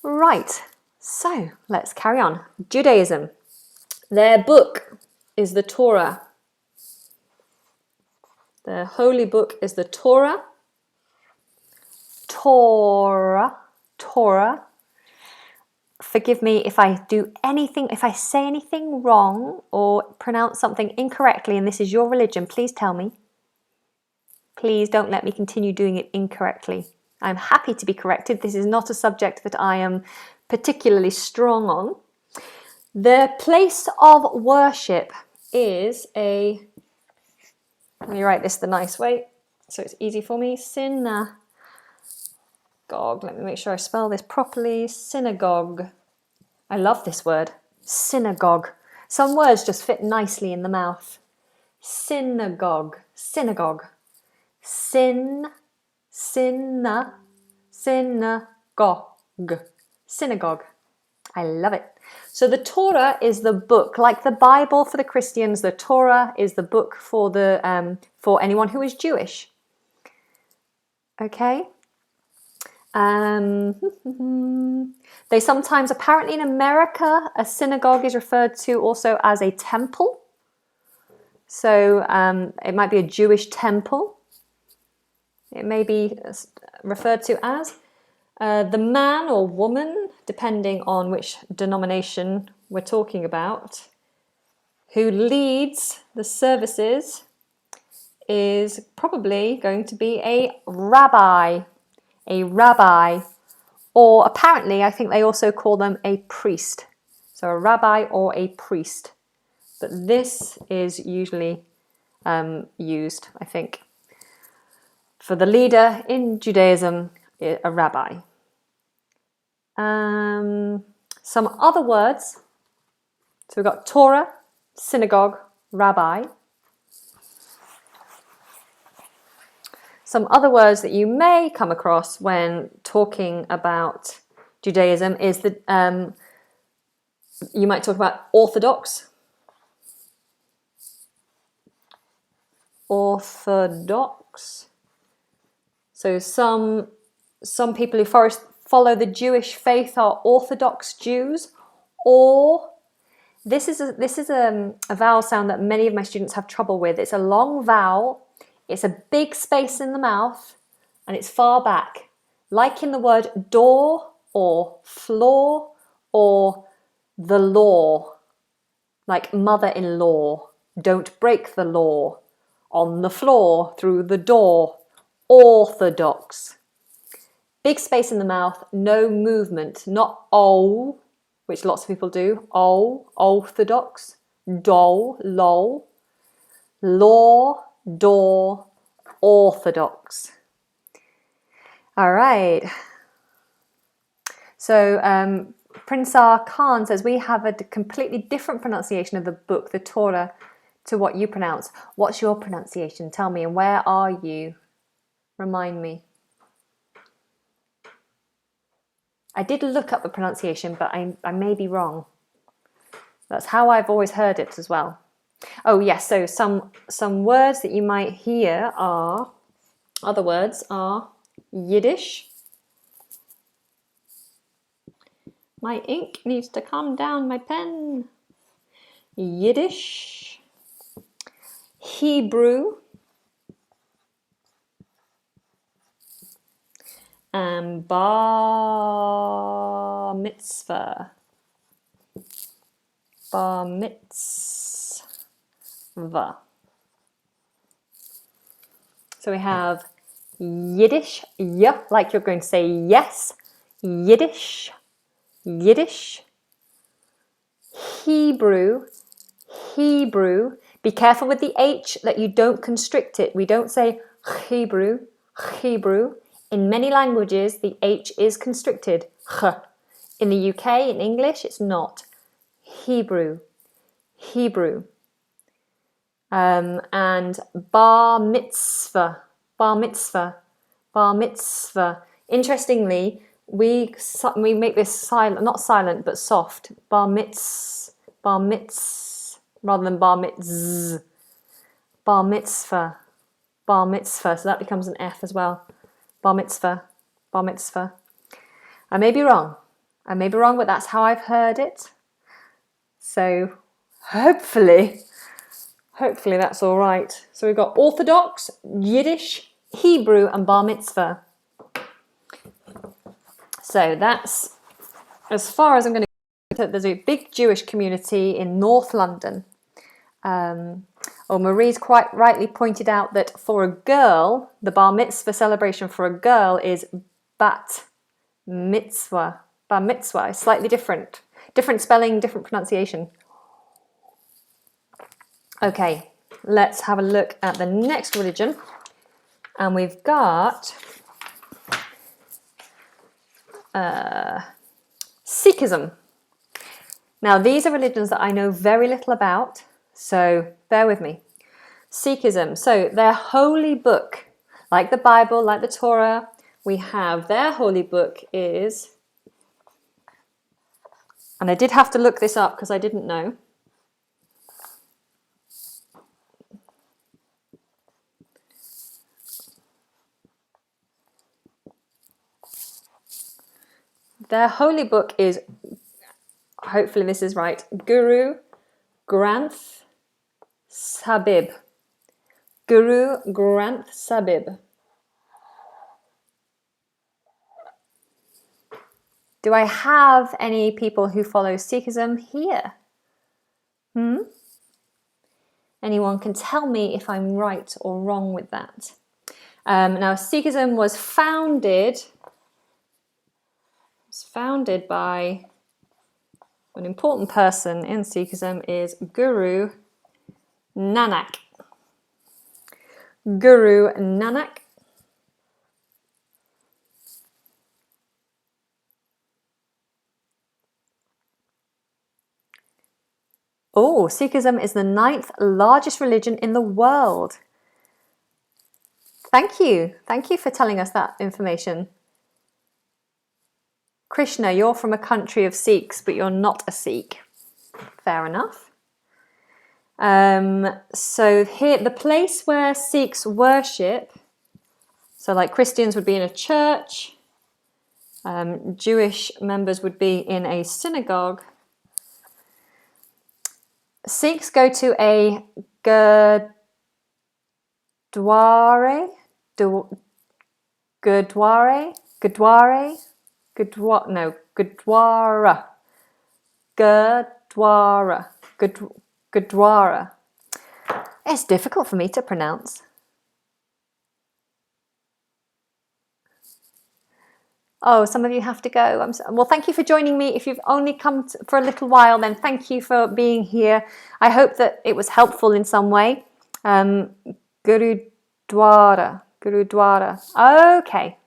Right, so let's carry on. Judaism. Their book is the Torah. Their holy book is the Torah. Torah. Forgive me if I say anything wrong or pronounce something incorrectly and this is your religion, please tell me. Please don't let me continue doing it incorrectly. I'm happy to be corrected. This is not a subject that I am particularly strong on. The place of worship is a... Let me write this the nice way so it's easy for me. Synagogue. Let me make sure I spell this properly. Synagogue. I love this word. Synagogue. Some words just fit nicely in the mouth. Synagogue. Synagogue. Synagogue. Synagogue. I love it. So the Torah is the book, like the Bible for the Christians. The Torah is the book for anyone who is Jewish. Okay. They sometimes, apparently in America, a synagogue is referred to also as a temple. So it might be a Jewish temple. It may be referred to as the man or woman, depending on which denomination we're talking about, who leads the services is probably going to be a rabbi. A rabbi, or apparently I think they also call them a priest. So a rabbi or a priest. But this is usually used, I think, for the leader in Judaism, a rabbi. Some other words. So we've got Torah, synagogue, rabbi. Some other words that you may come across when talking about Judaism is that you might talk about orthodox. Orthodox. So some people who follow the Jewish faith are Orthodox Jews, or this is a vowel sound that many of my students have trouble with. It's a long vowel. It's a big space in the mouth and it's far back, like in the word door or floor or the law, like mother-in-law. Don't break the law. On the floor, through the door. Orthodox. Big space in the mouth, no movement, not o, which lots of people do. O, orthodox. Dol, lol. Law, door, orthodox. All right. So Prinsar Khan says we have a completely different pronunciation of the book, the Torah, to what you pronounce. What's your pronunciation? Tell me, and where are you? Remind me. I did look up the pronunciation, but I may be wrong. That's how I've always heard it as well. Oh yes, so some words that you might hear are, other words are Yiddish. My ink needs to calm down, my pen. Yiddish. Hebrew. and bar mitzvah. Bar mitzvah. So we have Yiddish, yeah, like you're going to say yes. Yiddish, Yiddish. Hebrew, Hebrew. Be careful with the H that you don't constrict it. We don't say Hebrew, Hebrew. In many languages, the H is constricted. In the UK, in English, it's not. Hebrew, Hebrew. And bar mitzvah, bar mitzvah, bar mitzvah. Interestingly, we make this silent, not silent, but soft. Bar mitz, rather than bar mitz. Bar mitzvah, bar mitzvah. So that becomes an F as well. Bar mitzvah, bar mitzvah. I may be wrong, but that's how I've heard it. So hopefully that's all right. So we've got Orthodox, Yiddish, Hebrew, and bar mitzvah. So that's as far as I'm going to go. There's a big Jewish community in North London. Marie's quite rightly pointed out that for a girl, the bar mitzvah celebration for a girl is bat mitzvah. Bar mitzvah is slightly different. Different spelling, different pronunciation. Okay, let's have a look at the next religion. And we've got Sikhism. Now, these are religions that I know very little about, so bear with me. Sikhism, so their holy book, like the Bible, like the Torah, we have their holy book is, and I did have to look this up because I didn't know. Their holy book is, hopefully this is right, Guru Granth Sahib. Guru Granth Sahib. Do I have any people who follow Sikhism here? Anyone can tell me if I'm right or wrong with that. Now, Sikhism was founded by an important person in Sikhism is Guru Nanak. Guru Nanak. Oh, Sikhism is the 9th largest religion in the world. Thank you. Thank you for telling us that information. Krishna, you're from a country of Sikhs, but you're not a Sikh. Fair enough. So here, the place where Sikhs worship, so like Christians would be in a church, Jewish members would be in a synagogue. Sikhs go to a gurdwara, Gurdwara. It's difficult for me to pronounce. Oh, some of you have to go. Well, thank you for joining me. If you've only come for a little while, then thank you for being here. I hope that it was helpful in some way. Gurudwara. Okay.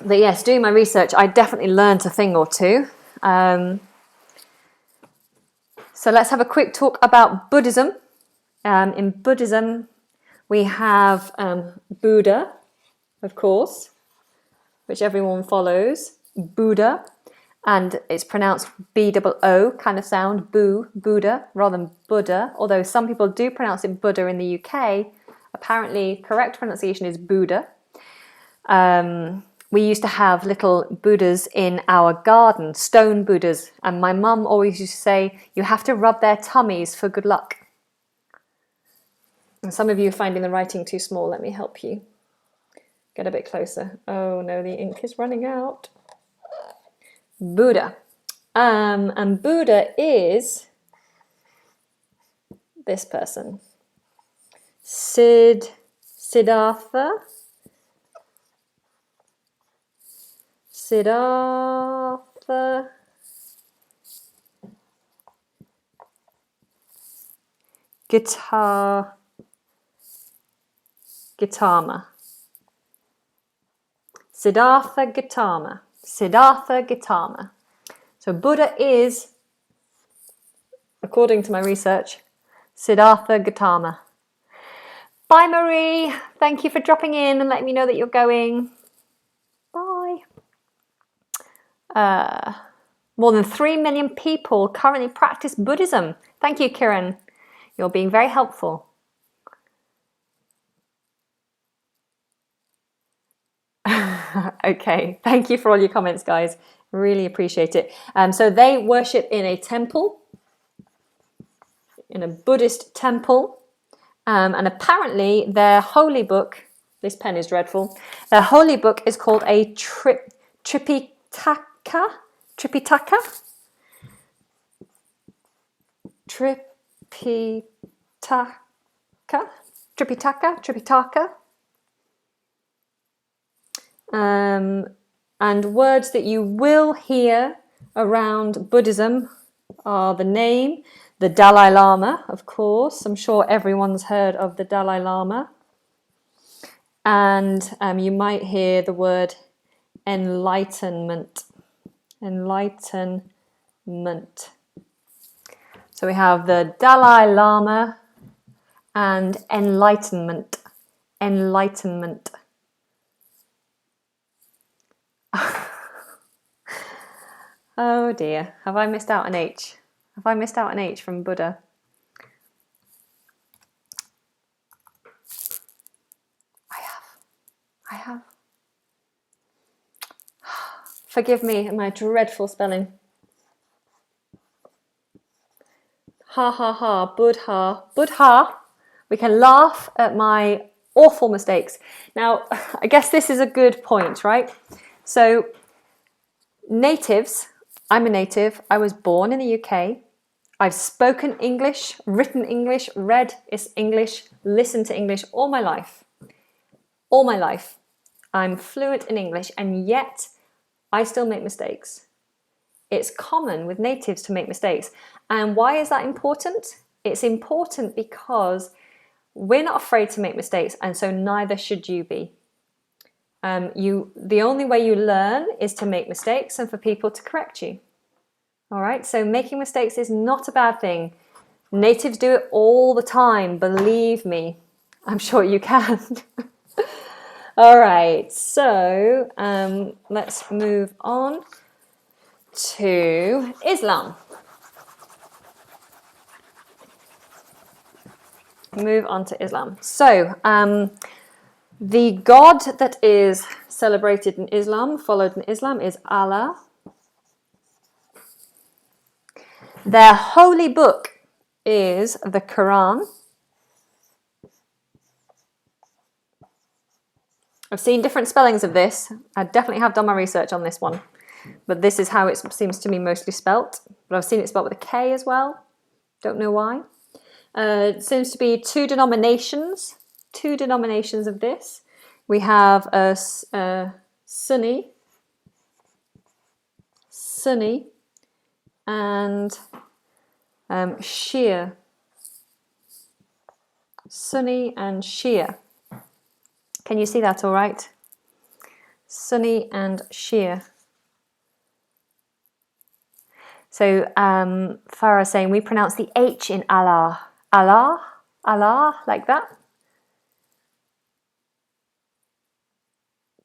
But yes, doing my research, I definitely learned a thing or two. So let's have a quick talk about Buddhism. In Buddhism, we have Buddha, of course, which everyone follows. Buddha, and it's pronounced B-O-O kind of sound, Buddha, rather than Buddha. Although some people do pronounce it Buddha in the UK. Apparently, correct pronunciation is Buddha. We used to have little Buddhas in our garden, stone Buddhas, and my mum always used to say, you have to rub their tummies for good luck. Some of you are finding the writing too small. Let me help you. Get a bit closer. Oh no, the ink is running out. Buddha. And Buddha is this person. Siddhartha Gautama. Siddhartha Gautama. So Buddha is, according to my research, Siddhartha Gautama. Bye, Marie. Thank you for dropping in and letting me know that you're going. Bye. More than 3 million people currently practice Buddhism. Thank you, Kiran. You're being very helpful. Okay, thank you for all your comments, guys. Really appreciate it. So they worship in a temple, in a Buddhist temple, and apparently their holy book, this pen is dreadful, their holy book is called a Tripitaka. And words that you will hear around Buddhism are the name, the Dalai Lama, of course. I'm sure everyone's heard of the Dalai Lama. And you might hear the word enlightenment. Enlightenment. So we have the Dalai Lama and enlightenment. Enlightenment. Oh dear, have I missed out an H? Have I missed out an H from Buddha? I have. Forgive me my dreadful spelling. Ha ha ha, Buddha. Buddha. We can laugh at my awful mistakes. Now, I guess this is a good point, right? So, natives, I'm a native, I was born in the UK, I've spoken English, written English, read English, listened to English all my life. All my life. I'm fluent in English, and yet I still make mistakes. It's common with natives to make mistakes. And why is that important? It's important because we're not afraid to make mistakes, and so neither should you be. The only way you learn is to make mistakes and for people to correct you. All right, so making mistakes is not a bad thing. Natives do it all the time, believe me. I'm sure you can. All right, so let's move on to Islam. Move on to Islam. So, the God that is celebrated in Islam, followed in Islam, is Allah. Their holy book is the Quran. I've seen different spellings of this. I definitely have done my research on this one. But this is how it seems to me mostly spelt. But I've seen it spelt with a K as well. Don't know why. It seems to be two denominations of this. We have a Sunni, and Shia. Sunni and Shia. Can you see that all right? Sunni and Shia. So Farah is saying we pronounce the H in Allah. Allah, Allah, like that.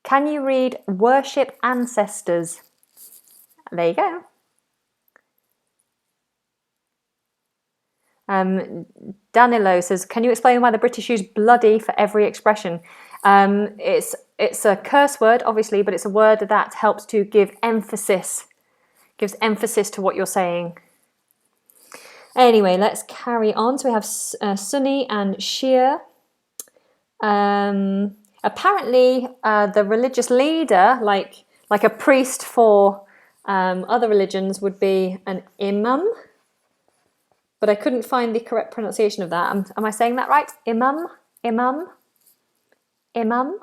Can you read worship ancestors? There you go. Danilo says, can you explain why the British use bloody for every expression? It's a curse word, obviously, but it's a word that helps to give emphasis. Gives emphasis to what you're saying. Anyway, let's carry on. So we have Sunni and Shia. Apparently, the religious leader, like a priest for other religions, would be an imam. But I couldn't find the correct pronunciation of that. Am I saying that right? Imam? Imam? Imam?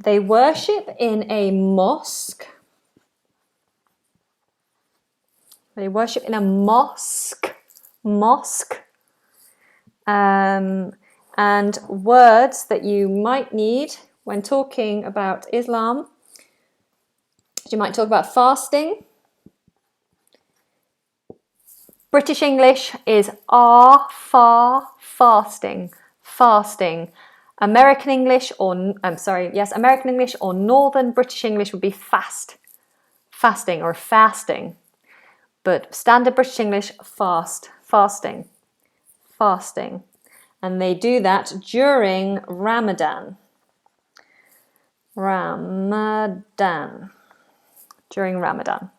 They worship in a mosque. They worship in a mosque. Mosque. And words that you might need when talking about Islam. You might talk about fasting. British English is fasting. Fasting. American English American English or Northern British English would be fasting or fasting. But standard British English, fasting. And they do that during Ramadan. During Ramadan.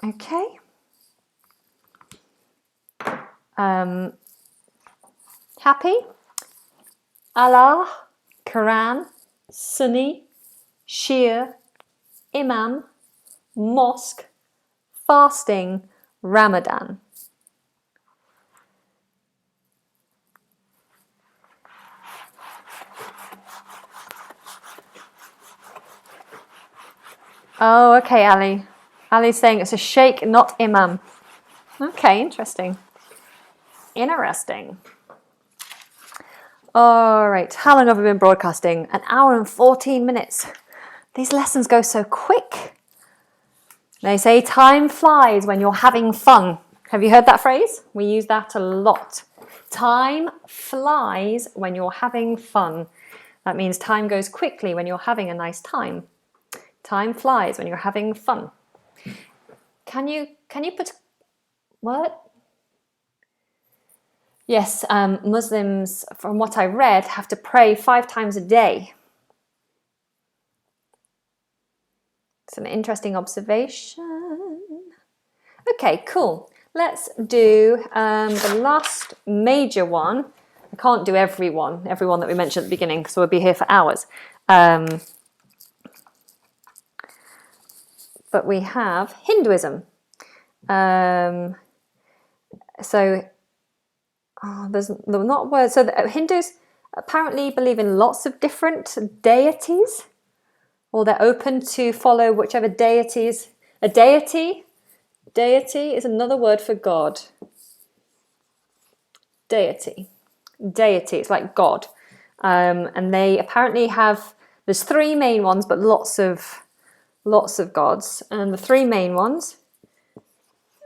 Okay. Happy? Allah, Quran, Sunni, Shia, Imam, mosque, fasting, Ramadan. Oh, okay, Ali. Ali's saying it's a sheikh, not imam. Okay, interesting. Interesting. All right, how long have we been broadcasting? 1 hour and 14 minutes. These lessons go so quick. They say time flies when you're having fun. Have you heard that phrase? We use that a lot. Time flies when you're having fun. That means time goes quickly when you're having a nice time. Time flies when you're having fun. Can you put what? Yes, Muslims, from what I read, have to pray 5 times a day. It's an interesting observation. Okay, cool. Let's do the last major one. I can't do every one that we mentioned at the beginning, because we'll be here for hours. But we have Hinduism. There's not words. So the Hindus apparently believe in lots of different deities, or they're open to follow whichever deities. A deity is another word for God. Deity, it's like God. And they apparently have, there's 3 main ones, but lots of gods. And the 3 main ones,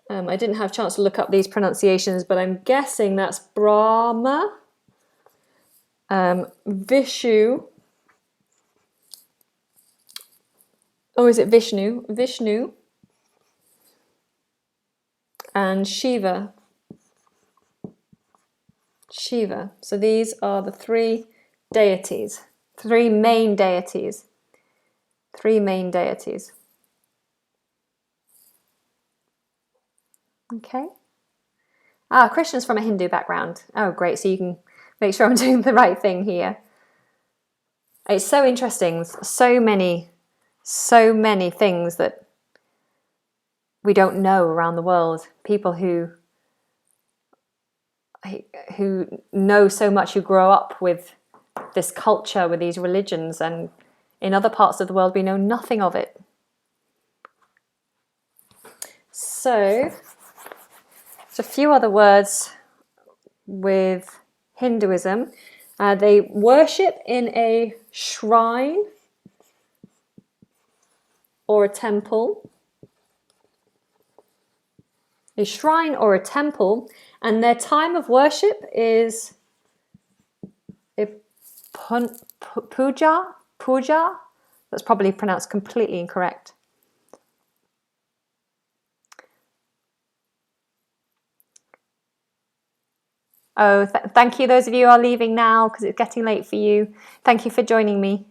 I didn't have a chance to look up these pronunciations, but I'm guessing that's Brahma, Vishnu. Oh, is it Vishnu? Vishnu. And Shiva. So these are the 3 deities. 3 main deities. 3 main deities. Okay. Christian's from a Hindu background. Oh, great. So you can make sure I'm doing the right thing here. It's so interesting. So many things that we don't know around the world. People who know so much, who grow up with this culture, with these religions, and in other parts of the world we know nothing of it. So, a few other words with Hinduism. They worship in a shrine or a temple. A shrine or a temple, and their time of worship is puja. That's probably pronounced completely incorrect. Oh, thank you, those of you who are leaving now because it's getting late for you. Thank you for joining me.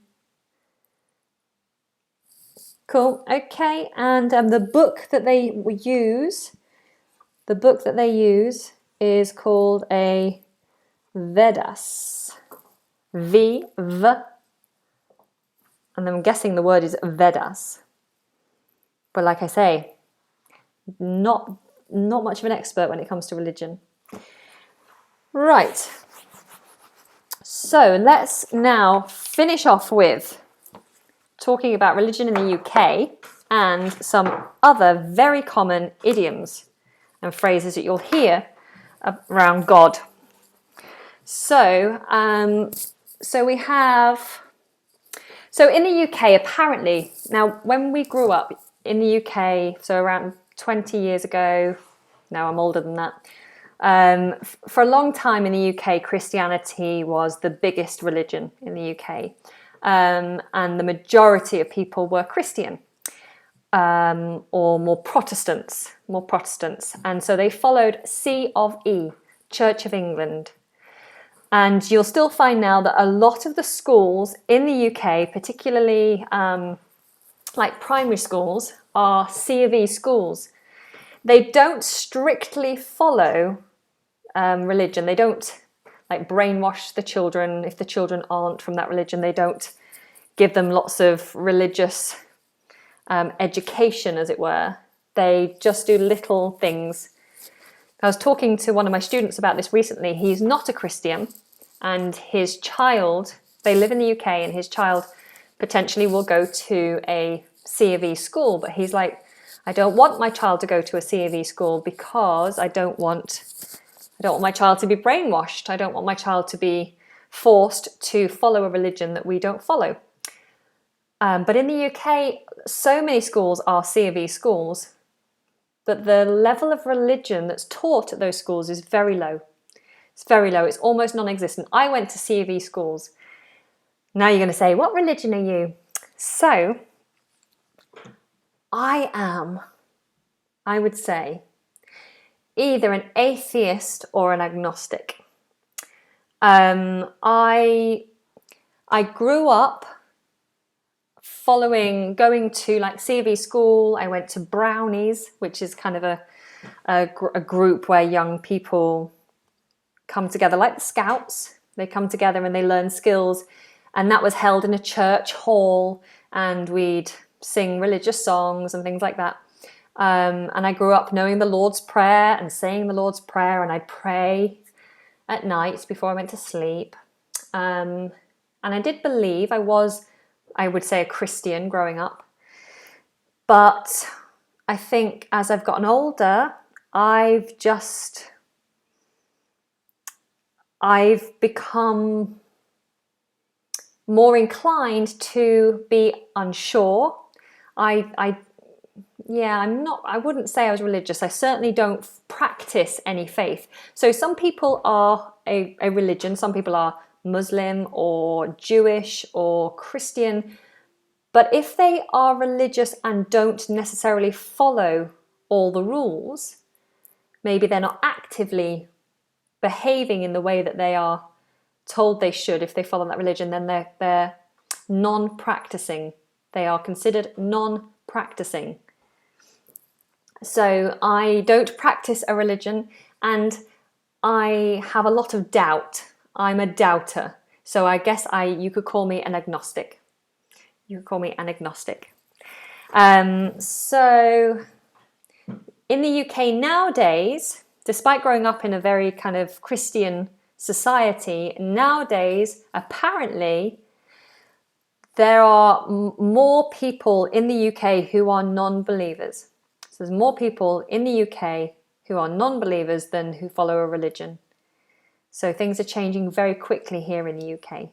Cool, okay, and the book that they use The book that they use is called a Vedas. V, and I'm guessing the word is Vedas. But like I say, not much of an expert when it comes to religion. Right. So let's now finish off with talking about religion in the UK and some other very common idioms and phrases that you'll hear around God. So we have. So in the UK, apparently, now when we grew up in the UK, so around 20 years ago, now I'm older than that, for a long time in the UK, Christianity was the biggest religion in the UK. And the majority of people were Christian, or more Protestants. And so they followed C of E, Church of England. And you'll still find now that a lot of the schools in the UK, particularly like primary schools, are C of E schools. They don't strictly follow religion. They don't like brainwash the children. If the children aren't from that religion, they don't give them lots of religious education, as it were. They just do little things. I was talking to one of my students about this recently. He's not a Christian, and his child, they live in the UK, and his child potentially will go to a C of E school. But he's like, I don't want my child to go to a C of E school because I don't want my child to be brainwashed. I don't want my child to be forced to follow a religion that we don't follow. But in the UK, so many schools are C of E schools, but the level of religion that's taught at those schools is very low. It's very low. It's almost non-existent. I went to C of E schools. Now you're going to say, what religion are you? So, I would say, either an atheist or an agnostic. I grew up going to like C of E school. I went to Brownies, which is kind of a group where young people come together, like the Scouts. They come together and they learn skills, and that was held in a church hall, and we'd sing religious songs and things like that. And I grew up knowing the Lord's Prayer and saying the Lord's Prayer, and I'd pray at night before I went to sleep. And I did believe I would say, a Christian growing up. But I think as I've gotten older, I've become more inclined to be unsure. I wouldn't say I was religious. I certainly don't practice any faith. So some people are a religion, some people are Muslim or Jewish or Christian. But if they are religious and don't necessarily follow all the rules, maybe they're not actively behaving in the way that they are told they should if they follow that religion, then they're non-practicing. They are considered non-practicing. So I don't practice a religion, and I have a lot of doubt. I'm a doubter. So I guess you could call me an agnostic. So in the UK nowadays, despite growing up in a very kind of Christian society, nowadays, apparently, there are more people in the UK who are non-believers. So there's more people in the UK who are non-believers than who follow a religion. So things are changing very quickly here in the UK.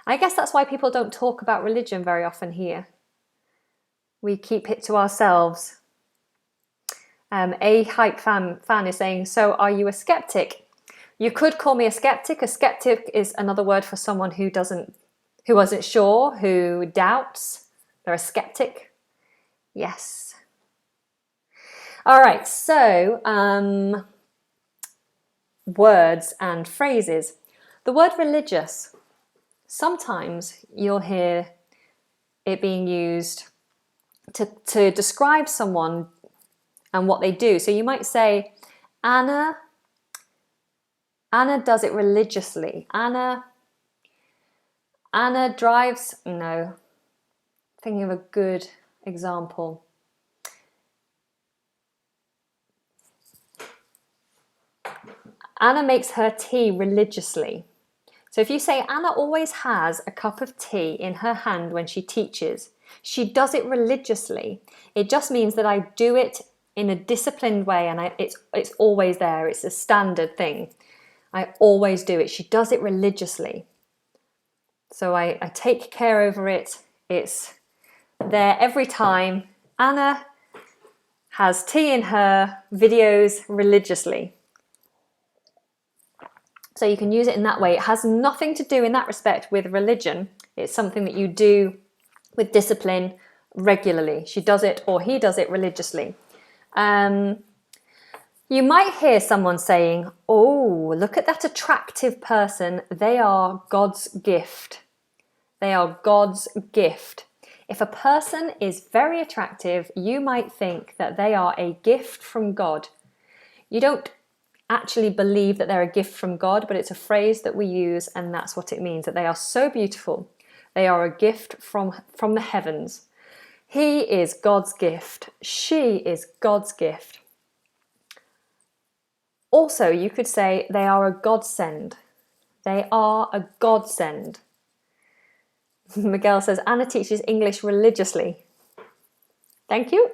I guess that's why people don't talk about religion very often here. We keep it to ourselves. A Hype fan is saying, so are you a skeptic? You could call me a skeptic. A skeptic is another word for someone who wasn't sure, who doubts. They're a skeptic. Yes. All right, so words and phrases. The word religious, sometimes you'll hear it being used to describe someone and what they do. So you might say, Anna does it religiously. Anna drives, no, thinking of a good example. Anna makes her tea religiously. So if you say Anna always has a cup of tea in her hand when she teaches, she does it religiously. It just means that I do it in a disciplined way, and it's always there. It's a standard thing. I always do it. She does it religiously. So I take care over it. It's there every time. Anna has tea in her videos religiously. So you can use it in that way. It has nothing to do in that respect with religion. It's something that you do with discipline regularly. She does it, or he does it religiously. You might hear someone saying, oh, look at that attractive person. They are God's gift. They are God's gift. If a person is very attractive, you might think that they are a gift from God. You don't actually believe that they're a gift from God, but it's a phrase that we use, and that's what it means, that they are so beautiful. They are a gift from the heavens. He is God's gift. She is God's gift. Also, you could say they are a godsend. They are a godsend. Miguel says, Anna teaches English religiously. Thank you.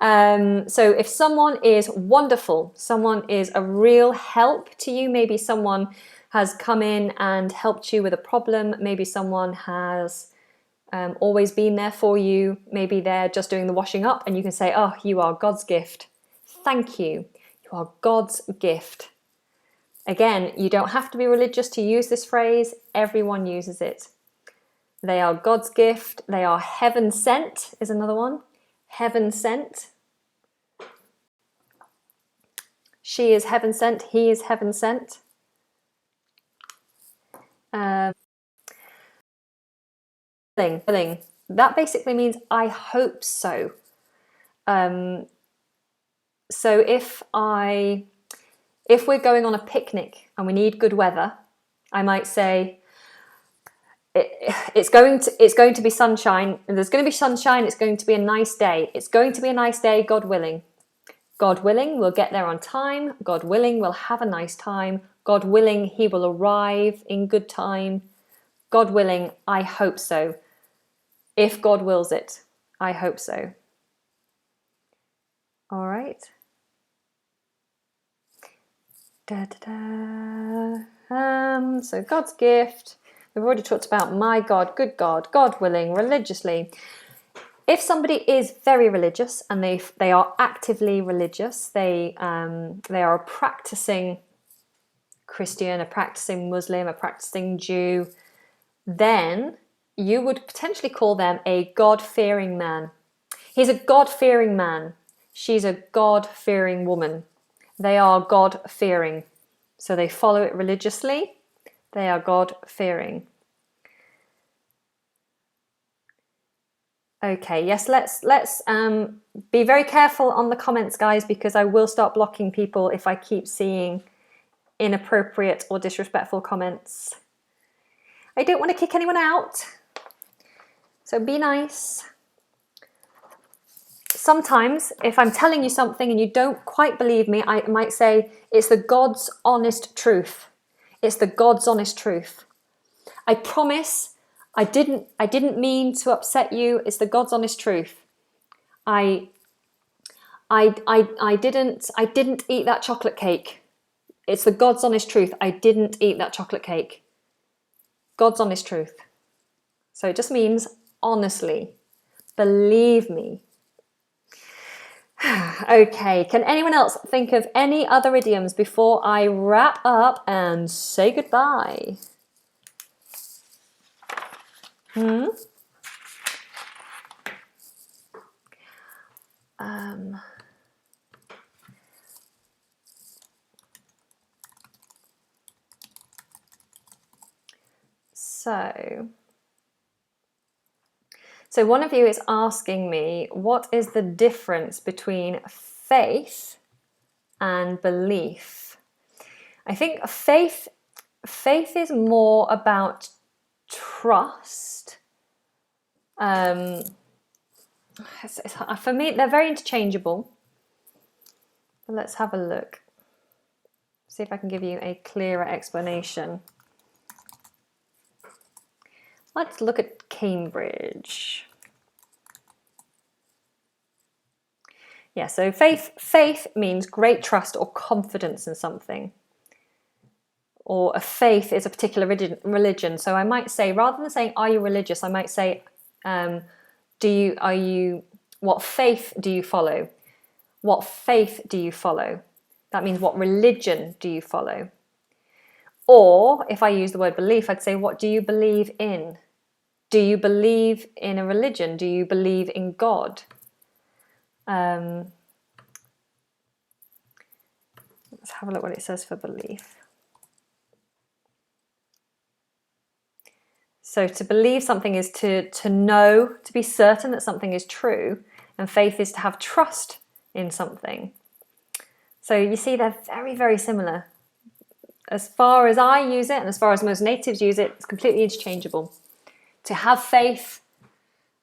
So if someone is wonderful, someone is a real help to you, maybe someone has come in and helped you with a problem, maybe someone has always been there for you, maybe they're just doing the washing up, and you can say, oh, you are God's gift. Thank you. You are God's gift. Again, you don't have to be religious to use this phrase. Everyone uses it. They are God's gift. They are heaven sent is another one. Heaven sent. She is heaven sent. He is heaven sent. Willing. That basically means I hope so. So if we're going on a picnic and we need good weather, I might say it's going to be sunshine, and there's going to be sunshine. It's going to be a nice day. It's going to be a nice day, God willing. God willing, we'll get there on time. God willing, we'll have a nice time. God willing, he will arrive in good time. God willing, I hope so. If God wills it, I hope so. All right. So God's gift. We've already talked about my God, good God, God willing, religiously. If somebody is very religious and they are actively religious, they are a practicing Christian, a practicing Muslim, a practicing Jew, then you would potentially call them a God-fearing man. He's a God-fearing man. She's a God-fearing woman. They are God-fearing. So they follow it religiously. They are God-fearing. Okay, yes, let's be very careful on the comments, guys, because I will start blocking people if I keep seeing inappropriate or disrespectful comments. I don't want to kick anyone out, so be nice. Sometimes, if I'm telling you something and you don't quite believe me, I might say, it's the God's honest truth. It's the God's honest truth. I promise I didn't mean to upset you. It's the God's honest truth. I didn't eat that chocolate cake. It's the God's honest truth. I didn't eat that chocolate cake. God's honest truth. So it just means honestly. Believe me. Okay, can anyone else think of any other idioms before I wrap up and say goodbye? So one of you is asking me, what is the difference between faith and belief. I think faith is more about trust. For me, they're very interchangeable. But let's have a look. See if I can give you a clearer explanation. Let's look at Cambridge. Yeah, so faith means great trust or confidence in something. Or a faith is a particular religion. So I might say, rather than saying, are you religious? I might say, what faith do you follow? What faith do you follow? That means what religion do you follow? Or if I use the word belief, I'd say, what do you believe in? Do you believe in a religion? Do you believe in God? Let's have a look what it says for belief. So to believe something is to know, to be certain that something is true, and faith is to have trust in something. So you see they're very, very similar. As far as I use it, and as far as most natives use it, it's completely interchangeable. To have faith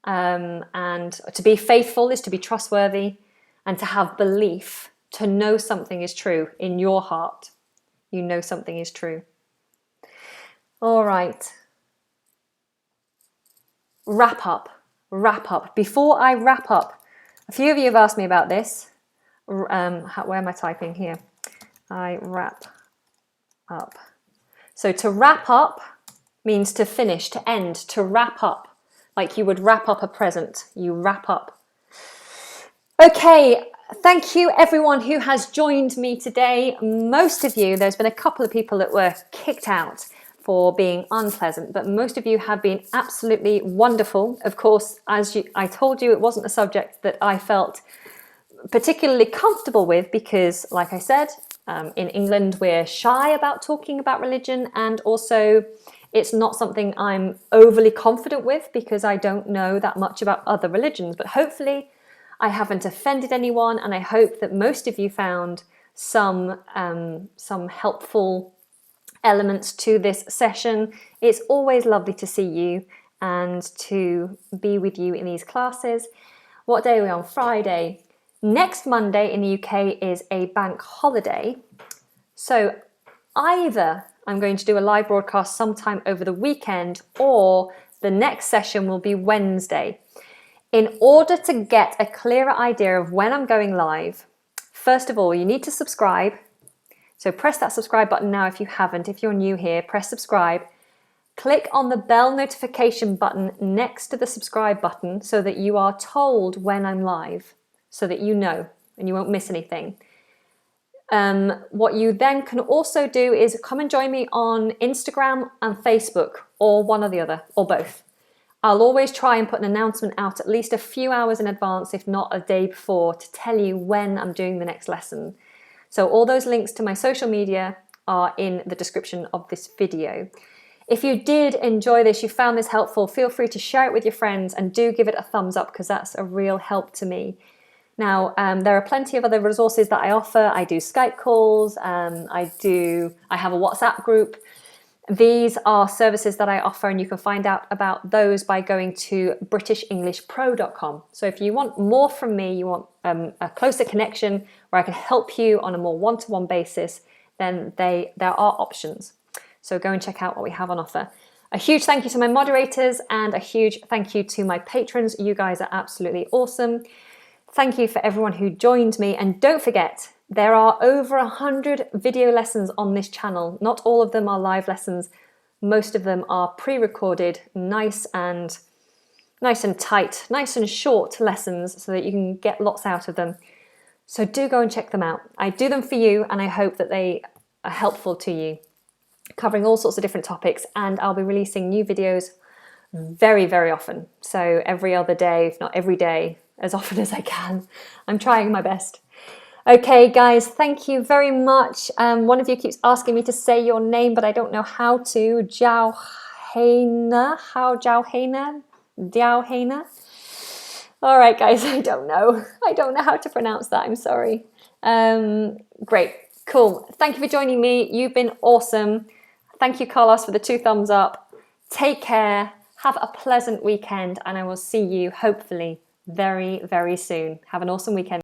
and to be faithful is to be trustworthy, and to have belief, to know something is true in your heart. You know something is true. All right. Wrap up. Before I wrap up, a few of you have asked me about this. Where am I typing here? I wrap up. So to wrap up means to finish, to end, to wrap up. Like you would wrap up a present. You wrap up. Okay, thank you everyone who has joined me today. Most of you, there's been a couple of people that were kicked out for being unpleasant, but most of you have been absolutely wonderful. Of course, I told you, it wasn't a subject that I felt particularly comfortable with because, like I said, in England we're shy about talking about religion, and also it's not something I'm overly confident with because I don't know that much about other religions. But hopefully I haven't offended anyone, and I hope that most of you found some helpful elements to this session. It's always lovely to see you and to be with you in these classes. What day are we on? Friday. Next Monday in the UK is a bank holiday. So either I'm going to do a live broadcast sometime over the weekend, or the next session will be Wednesday. In order to get a clearer idea of when I'm going live, first of all, you need to subscribe. So press that subscribe button now if you haven't. If you're new here, press subscribe. Click on the bell notification button next to the subscribe button so that you are told when I'm live, so that you know and you won't miss anything. What you then can also do is come and join me on Instagram and Facebook, or one or the other, or both. I'll always try and put an announcement out at least a few hours in advance, if not a day before, to tell you when I'm doing the next lesson. So all those links to my social media are in the description of this video. If you did enjoy this, you found this helpful, feel free to share it with your friends, and do give it a thumbs up because that's a real help to me. Now, there are plenty of other resources that I offer. I do Skype calls, I have a WhatsApp group. These are services that I offer, and you can find out about those by going to britishenglishpro.com. So if you want more from me, you want a closer connection where I can help you on a more one-to-one basis, then there are options. So go and check out what we have on offer. A huge thank you to my moderators and a huge thank you to my patrons. You guys are absolutely awesome. Thank you for everyone who joined me, and don't forget, there are over 100 video lessons on this channel. Not all of them are live lessons. Most of them are pre-recorded, nice and tight, nice and short lessons so that you can get lots out of them. So do go and check them out. I do them for you, and I hope that they are helpful to you, covering all sorts of different topics, and I'll be releasing new videos very, very often. So every other day, if not every day, as often as I can. I'm trying my best. Okay, guys, thank you very much. One of you keeps asking me to say your name, but I don't know how to. Diauhena. All right, guys, I don't know. I don't know how to pronounce that. I'm sorry. Great, cool. Thank you for joining me. You've been awesome. Thank you, Carlos, for the 2 thumbs up. Take care. Have a pleasant weekend, and I will see you hopefully very, very soon. Have an awesome weekend.